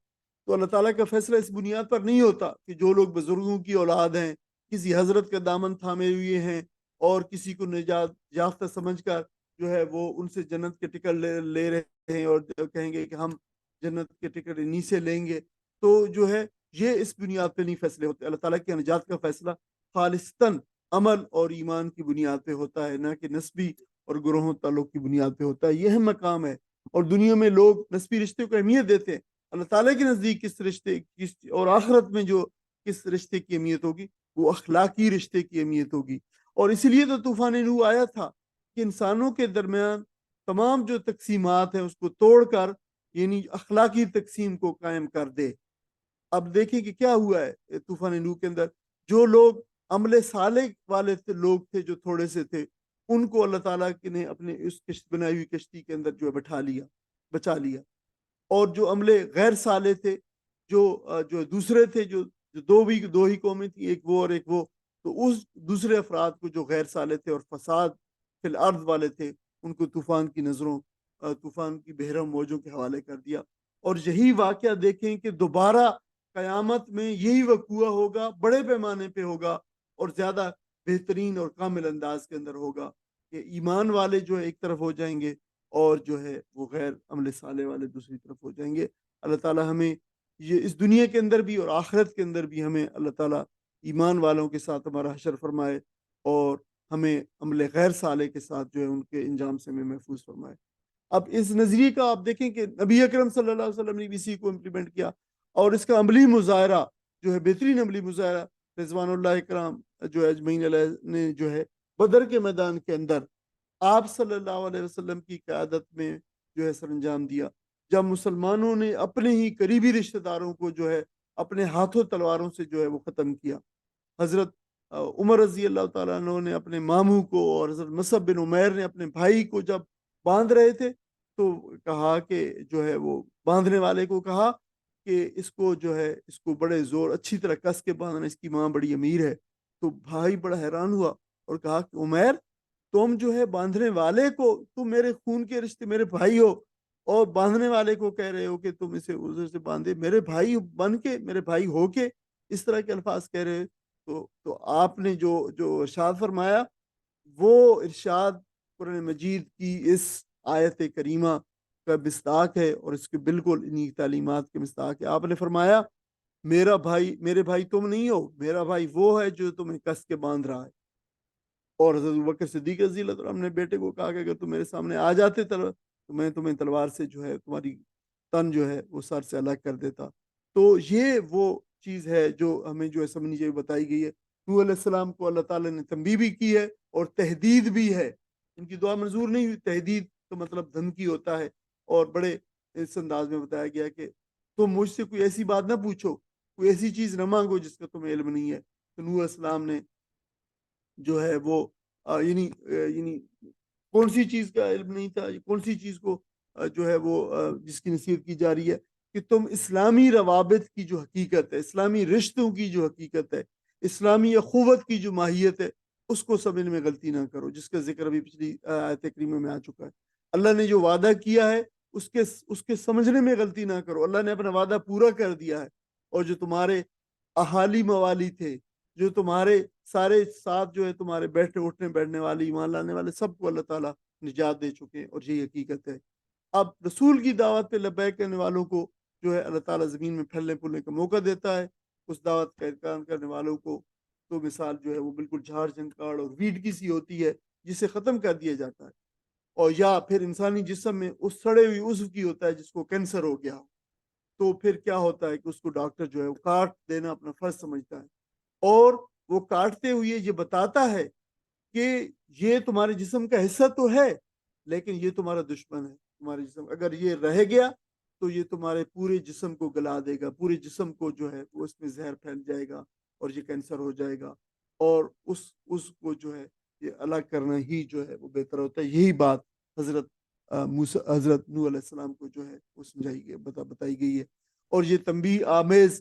تو اللہ تعالیٰ کا فیصلہ اس بنیاد پر نہیں ہوتا کہ جو لوگ بزرگوں کی اولاد ہیں، کسی حضرت کا دامن تھامے ہوئے ہیں اور کسی کو نجات یافتہ سمجھ کر جو ہے وہ ان سے جنت کے ٹکٹ لے رہے ہیں اور کہیں گے کہ ہم جنت کے ٹکٹ انہی سے لیں گے، تو جو ہے یہ اس بنیاد پہ نہیں فیصلے ہوتے۔ اللہ تعالیٰ کی نجات کا فیصلہ خالصتاً عمل اور ایمان کی بنیاد پہ ہوتا ہے، نہ کہ نسبی اور گروہوں تعلق کی بنیاد پہ ہوتا ہے، یہ اہم مقام ہے۔ اور دنیا میں لوگ نسبی رشتے کو اہمیت دیتے ہیں، اللہ تعالیٰ کے نزدیک کس رشتے اور آخرت میں جو کس رشتے کی اہمیت ہوگی وہ اخلاقی رشتے کی اہمیت ہوگی، اور اسی لیے تو طوفان نوح آیا تھا کہ انسانوں کے درمیان تمام جو تقسیمات ہیں اس کو توڑ کر یعنی اخلاقی تقسیم کو قائم کر دے۔ اب دیکھیں کہ کیا ہوا ہے طوفان نوح کے اندر، جو لوگ عمل صالح والے لوگ تھے جو تھوڑے سے تھے ان کو اللہ تعالیٰ نے اپنے اس بنائی ہوئی کشتی کے اندر جو ہے بٹھا لیا، بچا لیا، اور جو عمل غیر صالح تھے جو دوسرے تھے جو دو ہی قومیں تھیں، ایک وہ اور ایک وہ، تو اس دوسرے افراد کو جو غیر صالح تھے اور فساد فی الارض والے تھے ان کو طوفان کی نظروں طوفان کی بحرم موجوں کے حوالے کر دیا۔ اور یہی واقعہ دیکھیں کہ دوبارہ قیامت میں یہی وقوع ہوگا، بڑے پیمانے پہ ہوگا اور زیادہ بہترین اور کامل انداز کے اندر ہوگا کہ ایمان والے جو ہے ایک طرف ہو جائیں گے اور جو ہے وہ غیر عمل صالح والے دوسری طرف ہو جائیں گے۔ اللہ تعالیٰ ہمیں یہ اس دنیا کے اندر بھی اور آخرت کے اندر بھی ہمیں اللہ تعالیٰ ایمان والوں کے ساتھ ہمارا حشر فرمائے اور ہمیں عمل غیر صالح کے ساتھ جو ہے ان کے انجام سے ہمیں محفوظ فرمائے۔ اب اس نظریے کا آپ دیکھیں کہ نبی اکرم صلی اللہ علیہ وسلم نے بھی اسی کو امپلیمنٹ کیا، اور اس کا عملی مظاہرہ جو ہے بہترین عملی مظاہرہ رضوان اللہ اکرام جو ہے اجمعین علیہ نے جو ہے بدر کے میدان کے اندر آپ صلی اللہ علیہ وسلم کی قیادت میں جو ہے سر انجام دیا، جب مسلمانوں نے اپنے ہی قریبی رشتہ داروں کو جو ہے اپنے ہاتھوں تلواروں سے جو ہے وہ ختم کیا۔ حضرت عمر رضی اللہ تعالیٰ عنہ نے اپنے ماموں کو اور حضرت مصعب بن عمیر نے اپنے بھائی کو جب باندھ رہے تھے تو کہا کہ جو ہے وہ باندھنے والے کو کہا کہ اس کو جو ہے اس کو بڑے زور اچھی طرح کس کے باندھنا، اس کی ماں بڑی امیر ہے۔ تو بھائی بڑا حیران ہوا اور کہا کہ عمیر تم جو ہے باندھنے والے کو، تم میرے خون کے رشتے میرے بھائی ہو اور باندھنے والے کو کہہ رہے ہو کہ تم اسے عذر سے باندھے، میرے بھائی بن کے میرے بھائی ہو کے اس طرح کے الفاظ کہہ رہے تو آپ نے جو جو ارشاد فرمایا وہ ارشاد قرآن مجید کی اس آیت کریمہ کا مصداق ہے اور اس کے بالکل انہی تعلیمات کے مصداق ہے۔ آپ نے فرمایا میرا بھائی میرے بھائی تم نہیں ہو، میرا بھائی وہ ہے جو تمہیں کس کے باندھ رہا ہے۔ اور حضرت ابوبکر صدیق رضی اللہ عنہ نے بیٹے کو کہا کہ اگر تم میرے سامنے آ جاتے تو میں تمہیں تلوار سے جو ہے تمہاری تن جو ہے وہ سر سے الگ کر دیتا۔ تو یہ وہ چیز ہے جو ہمیں جو ہے سمجھنی چاہیے، بتائی گئی ہے۔ نوح علیہ السلام کو اللہ تعالیٰ نے تنبیہ بھی کی ہے اور تہدید بھی ہے، ان کی دعا منظور نہیں ہوئی، تہدید کا مطلب دھمکی ہوتا ہے، اور بڑے اس انداز میں بتایا گیا کہ تم مجھ سے کوئی ایسی بات نہ پوچھو، کوئی ایسی چیز نہ مانگو جس کا تمہیں علم نہیں ہے۔ تو نوح علیہ السلام نے جو ہے وہ یعنی کون سی چیز کا علم نہیں تھا، کون سی چیز کو جو ہے وہ جس کی نصیحت کی جا رہی ہے کہ تم اسلامی روابط کی جو حقیقت ہے، اسلامی رشتوں کی جو حقیقت ہے، اسلامی اخوت کی جو ماہیت ہے، اس کو سمجھنے میں غلطی نہ کرو، جس کا ذکر ابھی پچھلی آیت کریمہ میں آ چکا ہے۔ اللہ نے جو وعدہ کیا ہے اس کے سمجھنے میں غلطی نہ کرو، اللہ نے اپنا وعدہ پورا کر دیا ہے، اور جو تمہارے احالی موالی تھے، جو تمہارے سارے ساتھ جو ہے تمہارے بیٹھنے اٹھنے بیٹھنے والے ایمان لانے والے سب کو اللہ تعالیٰ نجات دے چکے ہیں، اور یہی حقیقت ہے۔ اب رسول کی دعوت پہ لبیک کہنے والوں کو جو ہے اللہ تعالیٰ زمین میں پھیلنے پھولنے کا موقع دیتا ہے، اس دعوت کا انکار کرنے والوں کو تو مثال جو ہے وہ بالکل جھاڑ جھنکاڑ اور ویڈ کی سی ہوتی ہے جسے ختم کر دیا جاتا ہے، اور یا پھر انسانی جسم میں اس سڑے ہوئی عضو کی ہوتا ہے جس کو کینسر ہو گیا ہو، تو پھر کیا ہوتا ہے کہ اس کو ڈاکٹر جو ہے وہ کاٹ دینا اپنا فرض سمجھتا ہے، اور وہ کاٹتے ہوئے یہ بتاتا ہے کہ یہ تمہارے جسم کا حصہ تو ہے لیکن یہ تمہارا دشمن ہے، تمہارے جسم اگر یہ رہ گیا تو یہ تمہارے پورے جسم کو گلا دے گا، پورے جسم کو جو ہے وہ اس میں زہر پھیل جائے گا اور یہ کینسر ہو جائے گا، اور اس کو جو ہے یہ الگ کرنا ہی جو ہے وہ بہتر ہوتا ہے۔ یہی بات حضرت حضرت نوح علیہ السلام کو جو ہے وہ سمجھائی گئی بتائی گئی ہے، اور یہ تنبیہ آمیز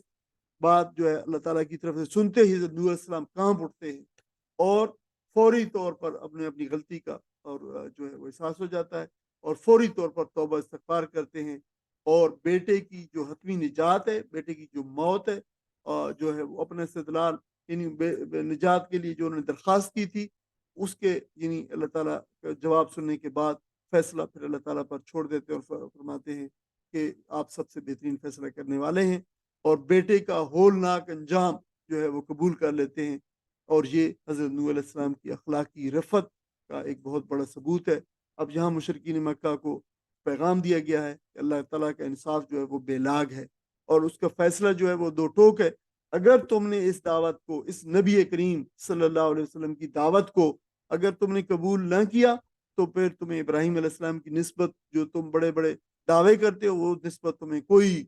بات جو ہے اللہ تعالیٰ کی طرف سے سنتے ہی حضرت نوح علیہ السلام کانپ اٹھتے ہیں اور فوری طور پر اپنی غلطی کا اور جو ہے وہ احساس ہو جاتا ہے، اور فوری طور پر توبہ استغفار کرتے ہیں، اور بیٹے کی جو حتمی نجات ہے، بیٹے کی جو موت ہے، جو ہے وہ اپنے استدلال یعنی نجات کے لیے جو انہوں نے درخواست کی تھی اس کے یعنی اللہ تعالیٰ کا جواب سننے کے بعد فیصلہ پھر اللہ تعالیٰ پر چھوڑ دیتے اور فرماتے ہیں کہ آپ سب سے بہترین فیصلہ کرنے والے ہیں، اور بیٹے کا ہولناک انجام جو ہے وہ قبول کر لیتے ہیں، اور یہ حضرت نوح علیہ السلام کی اخلاقی رفت کا ایک بہت بڑا ثبوت ہے۔ اب یہاں مشرکین مکہ کو پیغام دیا گیا ہے کہ اللہ تعالیٰ کا انصاف جو ہے وہ بے لاگ ہے، اور اس کا فیصلہ جو ہے وہ دو ٹوک ہے۔ اگر تم نے اس دعوت کو، اس نبی کریم صلی اللہ علیہ وسلم کی دعوت کو اگر تم نے قبول نہ کیا تو پھر تمہیں ابراہیم علیہ السلام کی نسبت جو تم بڑے بڑے دعوے کرتے ہو وہ نسبت تمہیں کوئی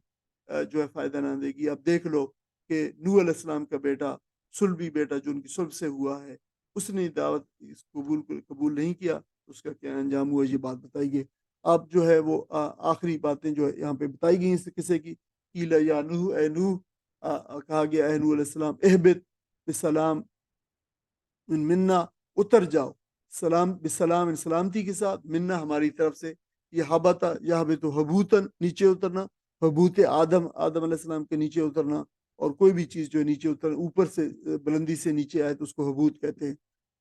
جو ہے فائدہ نہ دے گی۔ اب دیکھ لو کہ نوح علیہ السلام کا بیٹا سلبی بیٹا جو ان کی سلب سے ہوا ہے، اس نے دعوت اس قبول نہیں کیا، اس کا کیا انجام ہوا یہ بات بتائی گئی۔ اب جو ہے وہ آخری باتیں جو ہے یہاں پہ بتائی گئی اس قصے کی، قیل یا نوح اے نوح، کہا گیا اے نوح علیہ السلام اہبط بسلام من منا، اتر جاؤ سلام بسلام سلامتی کے ساتھ، منا ہماری طرف سے، یہ حبتا یہ تو حبوتن نیچے اترنا، حبوت آدم علیہ السلام کے نیچے اترنا، اور کوئی بھی چیز جو ہے نیچے اتر اوپر سے بلندی سے نیچے آئے تو اس کو حبوت کہتے ہیں،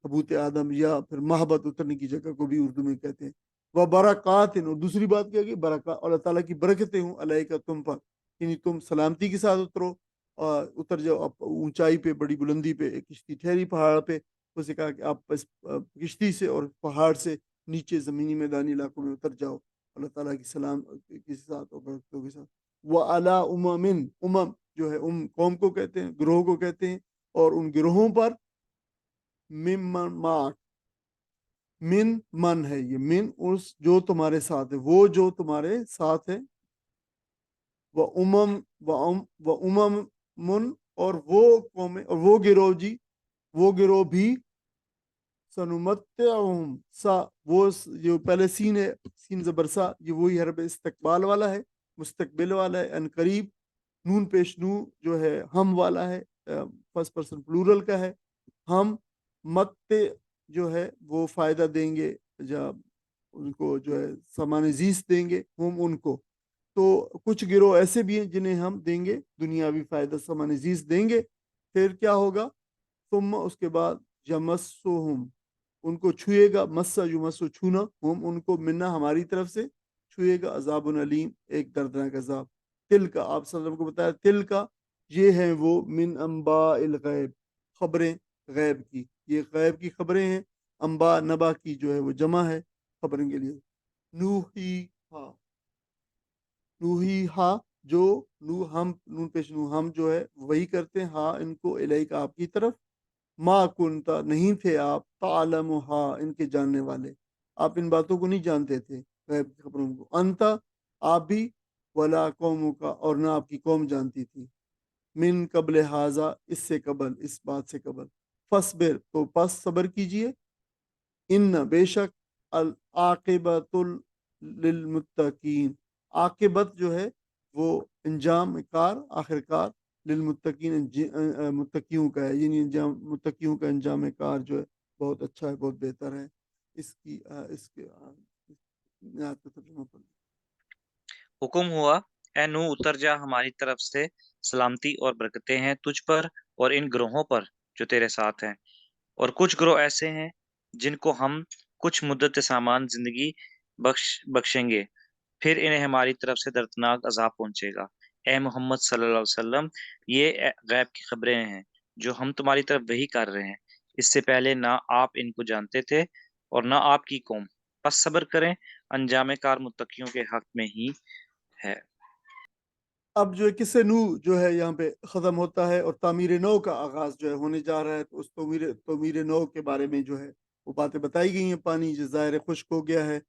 حبوت آدم، یا پھر محبت اترنے کی جگہ کو بھی اردو میں کہتے ہیں۔ وہ برکات، اور دوسری بات کیا کہ برکات اللہ تعالیٰ کی برکتیں ہوں علیہ کا تم پر، یعنی تم سلامتی کے ساتھ اترو، اتر جاؤ اونچائی پہ، بڑی بلندی پہ، ایک کشتی ٹھہری پہاڑ پہ، اسے کہا کہ آپ کشتی سے اور پہاڑ سے نیچے زمینی میدانی علاقوں میں اتر جاؤ اللہ تعالیٰ کی سلام کے ساتھ اور برکتوں کے ساتھ۔ وہ اعلیٰ امم جو ہے قوم کو کہتے ہیں، گروہ کو کہتے ہیں، اور ان گروہوں پر ممن معک، من من ہے یہ، من اس جو تمہارے ساتھ ہے، وہ جو تمہارے ساتھ ہے، و امم من، اور وہ قومیں اور وہ گروہ جی، وہ گروہ بھی، سنمتعہم سا، وہ جو پہلے سین ہے، سین زبر سا، یہ وہی حرف استقبال والا ہے، مستقبل والا ہے، ان قریب، نون پیش نو جو ہے ہم والا ہے، فرسٹ پرسن پلورل کا ہے، ہم مت جو ہے وہ فائدہ دیں گے، جب ان کو جو ہے سامان زیست دیں گے، ہم ان کو، تو کچھ گروہ ایسے بھی ہیں جنہیں ہم دیں گے دنیاوی فائدہ، سامان زیست دیں گے، پھر کیا ہوگا، ثم اس کے بعد یمسہم، ان کو چھوئے گا، مسا یمسو چھونا، ہم ان کو منا ہماری طرف سے چھوئے گا، عذاب علیم ایک دردناک عذاب، تل کا آپ صلی اللہ علیہ وسلم کو بتایا، تل کا یہ ہیں وہ من انباء الغیب، خبریں غیب کی، یہ غیب کی خبریں ہیں، انباء نبا کی جو ہے وہ جمع ہے خبریں کے لیے، نوحی ہا، نوحی ہا جو، نو ہم، نون پیش نو ہم جو ہے وہی کرتے ہیں، ہاں ان کو الیک آپ کی طرف، ما کنتا نہیں تھے آپ، تعلمہا ان کے جاننے والے، آپ ان باتوں کو نہیں جانتے تھے غیب کی خبروں کو، انتا آپ بھی، ولا قوموں کا اور نہ آپ کی قوم جانتی تھی، من قبل حاضا اس سے قبل، اس بات سے قبل، فصبر تو پس صبر کیجئے، ان بے شک، العاقبۃ للمتقین، عاقبت جو ہے وہ انجام کار، آخر کار، للمتقین متقیوں کا ہے، یعنی انجام، متقیوں کا انجام کار جو ہے بہت اچھا ہے، بہت بہتر ہے، اس کے آیت کا ترجمہ پڑھ لیں۔ حکم ہوا، اے نوح اتر جا، ہماری طرف سے سلامتی اور برکتیں ہیں تجھ پر اور ان گروہوں پر جو تیرے ساتھ ہیں، اور کچھ گروہ ایسے ہیں جن کو ہم کچھ مدت سامان زندگی بخشیں گے، پھر انہیں ہماری طرف سے دردناک عذاب پہنچے گا۔ اے محمد صلی اللہ علیہ وسلم، یہ غیب کی خبریں ہیں جو ہم تمہاری طرف وحی کر رہے ہیں، اس سے پہلے نہ آپ ان کو جانتے تھے اور نہ آپ کی قوم، پس صبر کریں، انجام کار متقیوں کے حق میں ہی ہے۔ اب جو ہے قصہ نو جو ہے یہاں پہ ختم ہوتا ہے اور تعمیر نو کا آغاز جو ہے ہونے جا رہا ہے، تو اس تعمیر نو کے بارے میں جو ہے وہ باتیں بتائی گئی ہیں، پانی جو ظاہر خشک ہو گیا ہے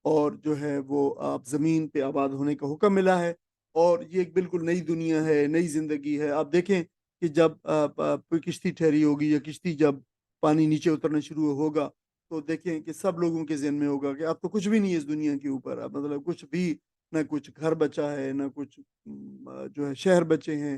اور جو ہے وہ آپ زمین پہ آباد ہونے کا حکم ملا ہے، اور یہ ایک بالکل نئی دنیا ہے، نئی زندگی ہے۔ آپ دیکھیں کہ جب کوئی کشتی ٹھہری ہوگی یا کشتی جب پانی نیچے اترنا شروع ہوگا، تو دیکھیں کہ سب لوگوں کے ذہن میں ہوگا کہ اب تو کچھ بھی نہیں ہے اس دنیا کے اوپر، اب مطلب کچھ بھی، نہ کچھ گھر بچا ہے، نہ کچھ جو ہے شہر بچے ہیں،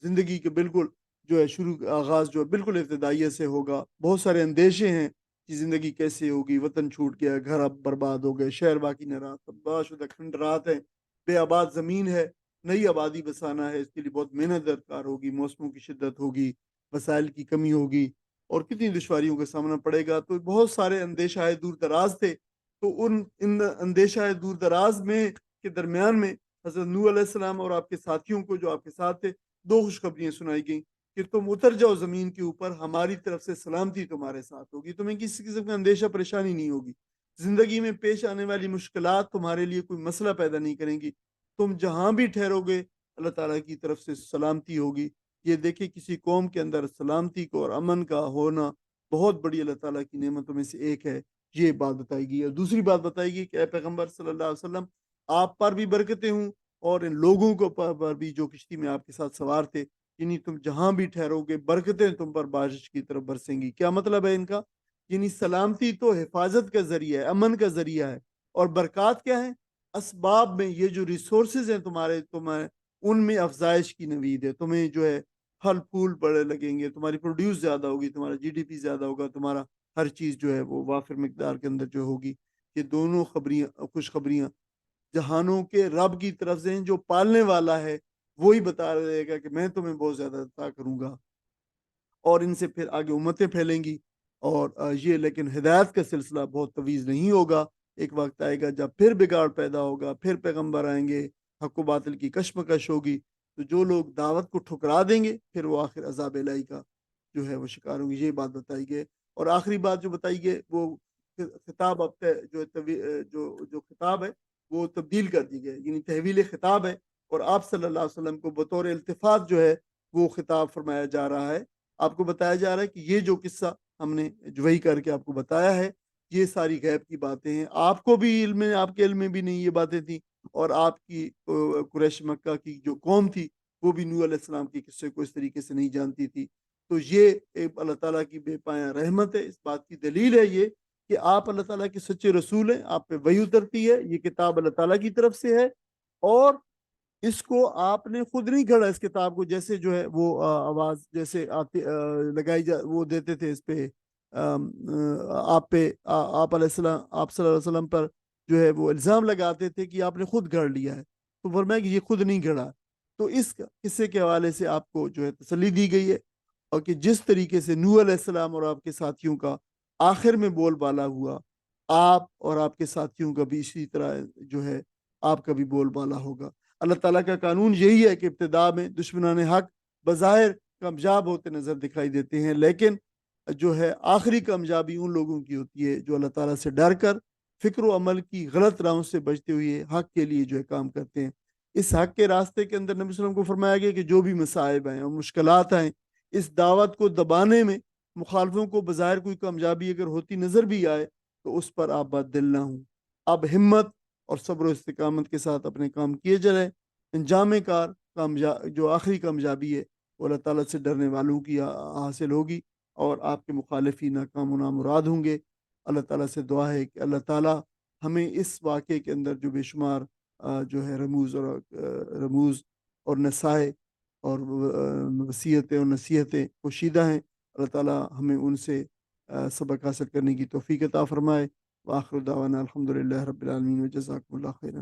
زندگی کے بالکل جو ہے شروع آغاز جو ہے بالکل ابتدائیہ سے ہوگا، بہت سارے اندیشے ہیں کہ زندگی کیسے ہوگی، وطن چھوٹ گیا، گھر اب برباد ہو گئے، شہر باقی نہ رہا، تباہ شدہ کھنڈرات ہیں، بے آباد زمین ہے، نئی آبادی بسانا ہے، اس کے لیے بہت محنت درکار ہوگی، موسموں کی شدت ہوگی، وسائل کی کمی ہوگی، اور کتنی دشواریوں کا سامنا پڑے گا، تو بہت سارے اندیشہ دور دراز تھے، تو ان اندیشہ دور دراز میں کے درمیان میں حضرت نوح علیہ السلام اور آپ کے ساتھیوں کو جو آپ کے ساتھ تھے، دو خوشخبریاں سنائی گئیں کہ تم اتر جاؤ زمین کے اوپر، ہماری طرف سے سلامتی تمہارے ساتھ ہوگی، تمہیں کسی قسم کا اندیشہ پریشانی نہیں ہوگی، زندگی میں پیش آنے والی مشکلات تمہارے لیے کوئی مسئلہ پیدا نہیں کریں گی، تم جہاں بھی ٹھہرو گے اللہ تعالیٰ کی طرف سے سلامتی ہوگی۔ یہ دیکھیں کسی قوم کے اندر سلامتی کو اور امن کا ہونا بہت بڑی اللہ تعالیٰ کی نعمتوں میں سے ایک ہے، یہ بات بتائی گئی ہے۔ اور دوسری بات بتائی گئی کہ اے پیغمبر صلی اللہ علیہ وسلم، آپ پر بھی برکتیں ہوں اور ان لوگوں کو پر بھی جو کشتی میں آپ کے ساتھ سوار تھے، یعنی تم جہاں بھی ٹھہرو گے برکتیں تم پر بارش کی طرف برسیں گی۔ کیا مطلب ہے ان کا؟ یعنی سلامتی تو حفاظت کا ذریعہ ہے، امن کا ذریعہ ہے، اور برکات کیا ہے؟ اسباب میں یہ جو ریسورسز ہیں تمہارے ان میں افزائش کی نوید ہے، تمہیں جو ہے پھل پھول بڑے لگیں گے، تمہاری پروڈیوس زیادہ ہوگی، تمہارا جی ڈی پی زیادہ ہوگا، تمہارا ہر چیز جو ہے وہ وافر مقدار کے اندر جو ہوگی۔ یہ دونوں خوشخبریاں جہانوں کے رب کی طرف سے ہیں، جو پالنے والا ہے وہی بتا رہے گا کہ میں تمہیں بہت زیادہ عطا کروں گا، اور ان سے پھر آگے امتیں پھیلیں گی، اور یہ لیکن ہدایت کا سلسلہ بہت طویل نہیں ہوگا، ایک وقت آئے گا جب پھر بگاڑ پیدا ہوگا، پھر پیغمبر آئیں گے، حق و باطل کی کشمکش ہوگی، تو جو لوگ دعوت کو ٹھکرا دیں گے پھر وہ آخر عذاب الہی کا جو ہے وہ شکار ہوں گے، یہ بات بتائی گئی۔ اور آخری بات جو بتائی گئی وہ خطاب اب جو خطاب ہے وہ تبدیل کر دی گئی، یعنی تحویل خطاب ہے، اور آپ صلی اللہ علیہ وسلم کو بطور التفات جو ہے وہ خطاب فرمایا جا رہا ہے، آپ کو بتایا جا رہا ہے کہ یہ جو قصہ ہم نے جو وہی کر کے آپ کو بتایا ہے، یہ ساری غیب کی باتیں ہیں، آپ کو بھی علم ہے، آپ کے علم میں بھی نہیں یہ باتیں تھیں، اور آپ کی قریش مکہ کی جو قوم تھی وہ بھی نوح علیہ السلام کے قصے کو اس طریقے سے نہیں جانتی تھی۔ تو یہ ایک اللہ تعالیٰ کی بے پایہ رحمت ہے، اس بات کی دلیل ہے یہ کہ آپ اللہ تعالیٰ کے سچے رسول ہیں، آپ پہ وحی اترتی ہے، یہ کتاب اللہ تعالیٰ کی طرف سے ہے، اور اس کو آپ نے خود نہیں گھڑا، اس کتاب کو جیسے جو ہے وہ آواز جیسے آتی لگائی وہ دیتے تھے اس پہ آپ پہ آپ علیہ السلام، آپ صلی اللہ علیہ وسلم پر جو ہے وہ الزام لگاتے تھے کہ آپ نے خود گھڑ لیا ہے، تو فرمایا کہ یہ خود نہیں گھڑا۔ تو اس قصے کے حوالے سے آپ کو جو ہے تسلی دی گئی ہے، اور کہ جس طریقے سے نوح علیہ السلام اور آپ کے ساتھیوں کا آخر میں بول بالا ہوا، آپ اور آپ کے ساتھیوں کا بھی اسی طرح جو ہے آپ کا بھی بول بالا ہوگا۔ اللہ تعالیٰ کا قانون یہی ہے کہ ابتدا میں دشمنان حق بظاہر کامیاب ہوتے نظر دکھائی دیتے ہیں، لیکن جو ہے آخری کامیابی ان لوگوں کی ہوتی ہے جو اللہ تعالیٰ سے ڈر کر فکر و عمل کی غلط راہوں سے بچتے ہوئے حق کے لیے جو ہے کام کرتے ہیں۔ اس حق کے راستے کے اندر نبی صلی اللہ علیہ وسلم کو فرمایا گیا کہ جو بھی مصائب ہیں اور مشکلات ہیں، اس دعوت کو دبانے میں مخالفوں کو بظاہر کوئی کامیابی اگر ہوتی نظر بھی آئے تو اس پر آپ بد دل نہ ہوں، اب ہمت اور صبر و استقامت کے ساتھ اپنے کام کیے جائیں۔ انجام کار جو آخری کامیابی ہے وہ اللہ تعالیٰ سے ڈرنے والوں کی حاصل ہوگی، اور آپ کے مخالفی ناکام و نامراد ہوں گے۔ اللہ تعالیٰ سے دعا ہے کہ اللہ تعالیٰ ہمیں اس واقعے کے اندر جو بے شمار جو ہے رموز اور نصائح اور وصیتیں اور نصیحتیں پوشیدہ ہیں، اللہ تعالیٰ ہمیں ان سے سبق حاصل کرنے کی توفیق عطا فرمائے۔ وآخر دعوانا الحمدللہ رب العالمین، وجزاکم اللہ خیرا۔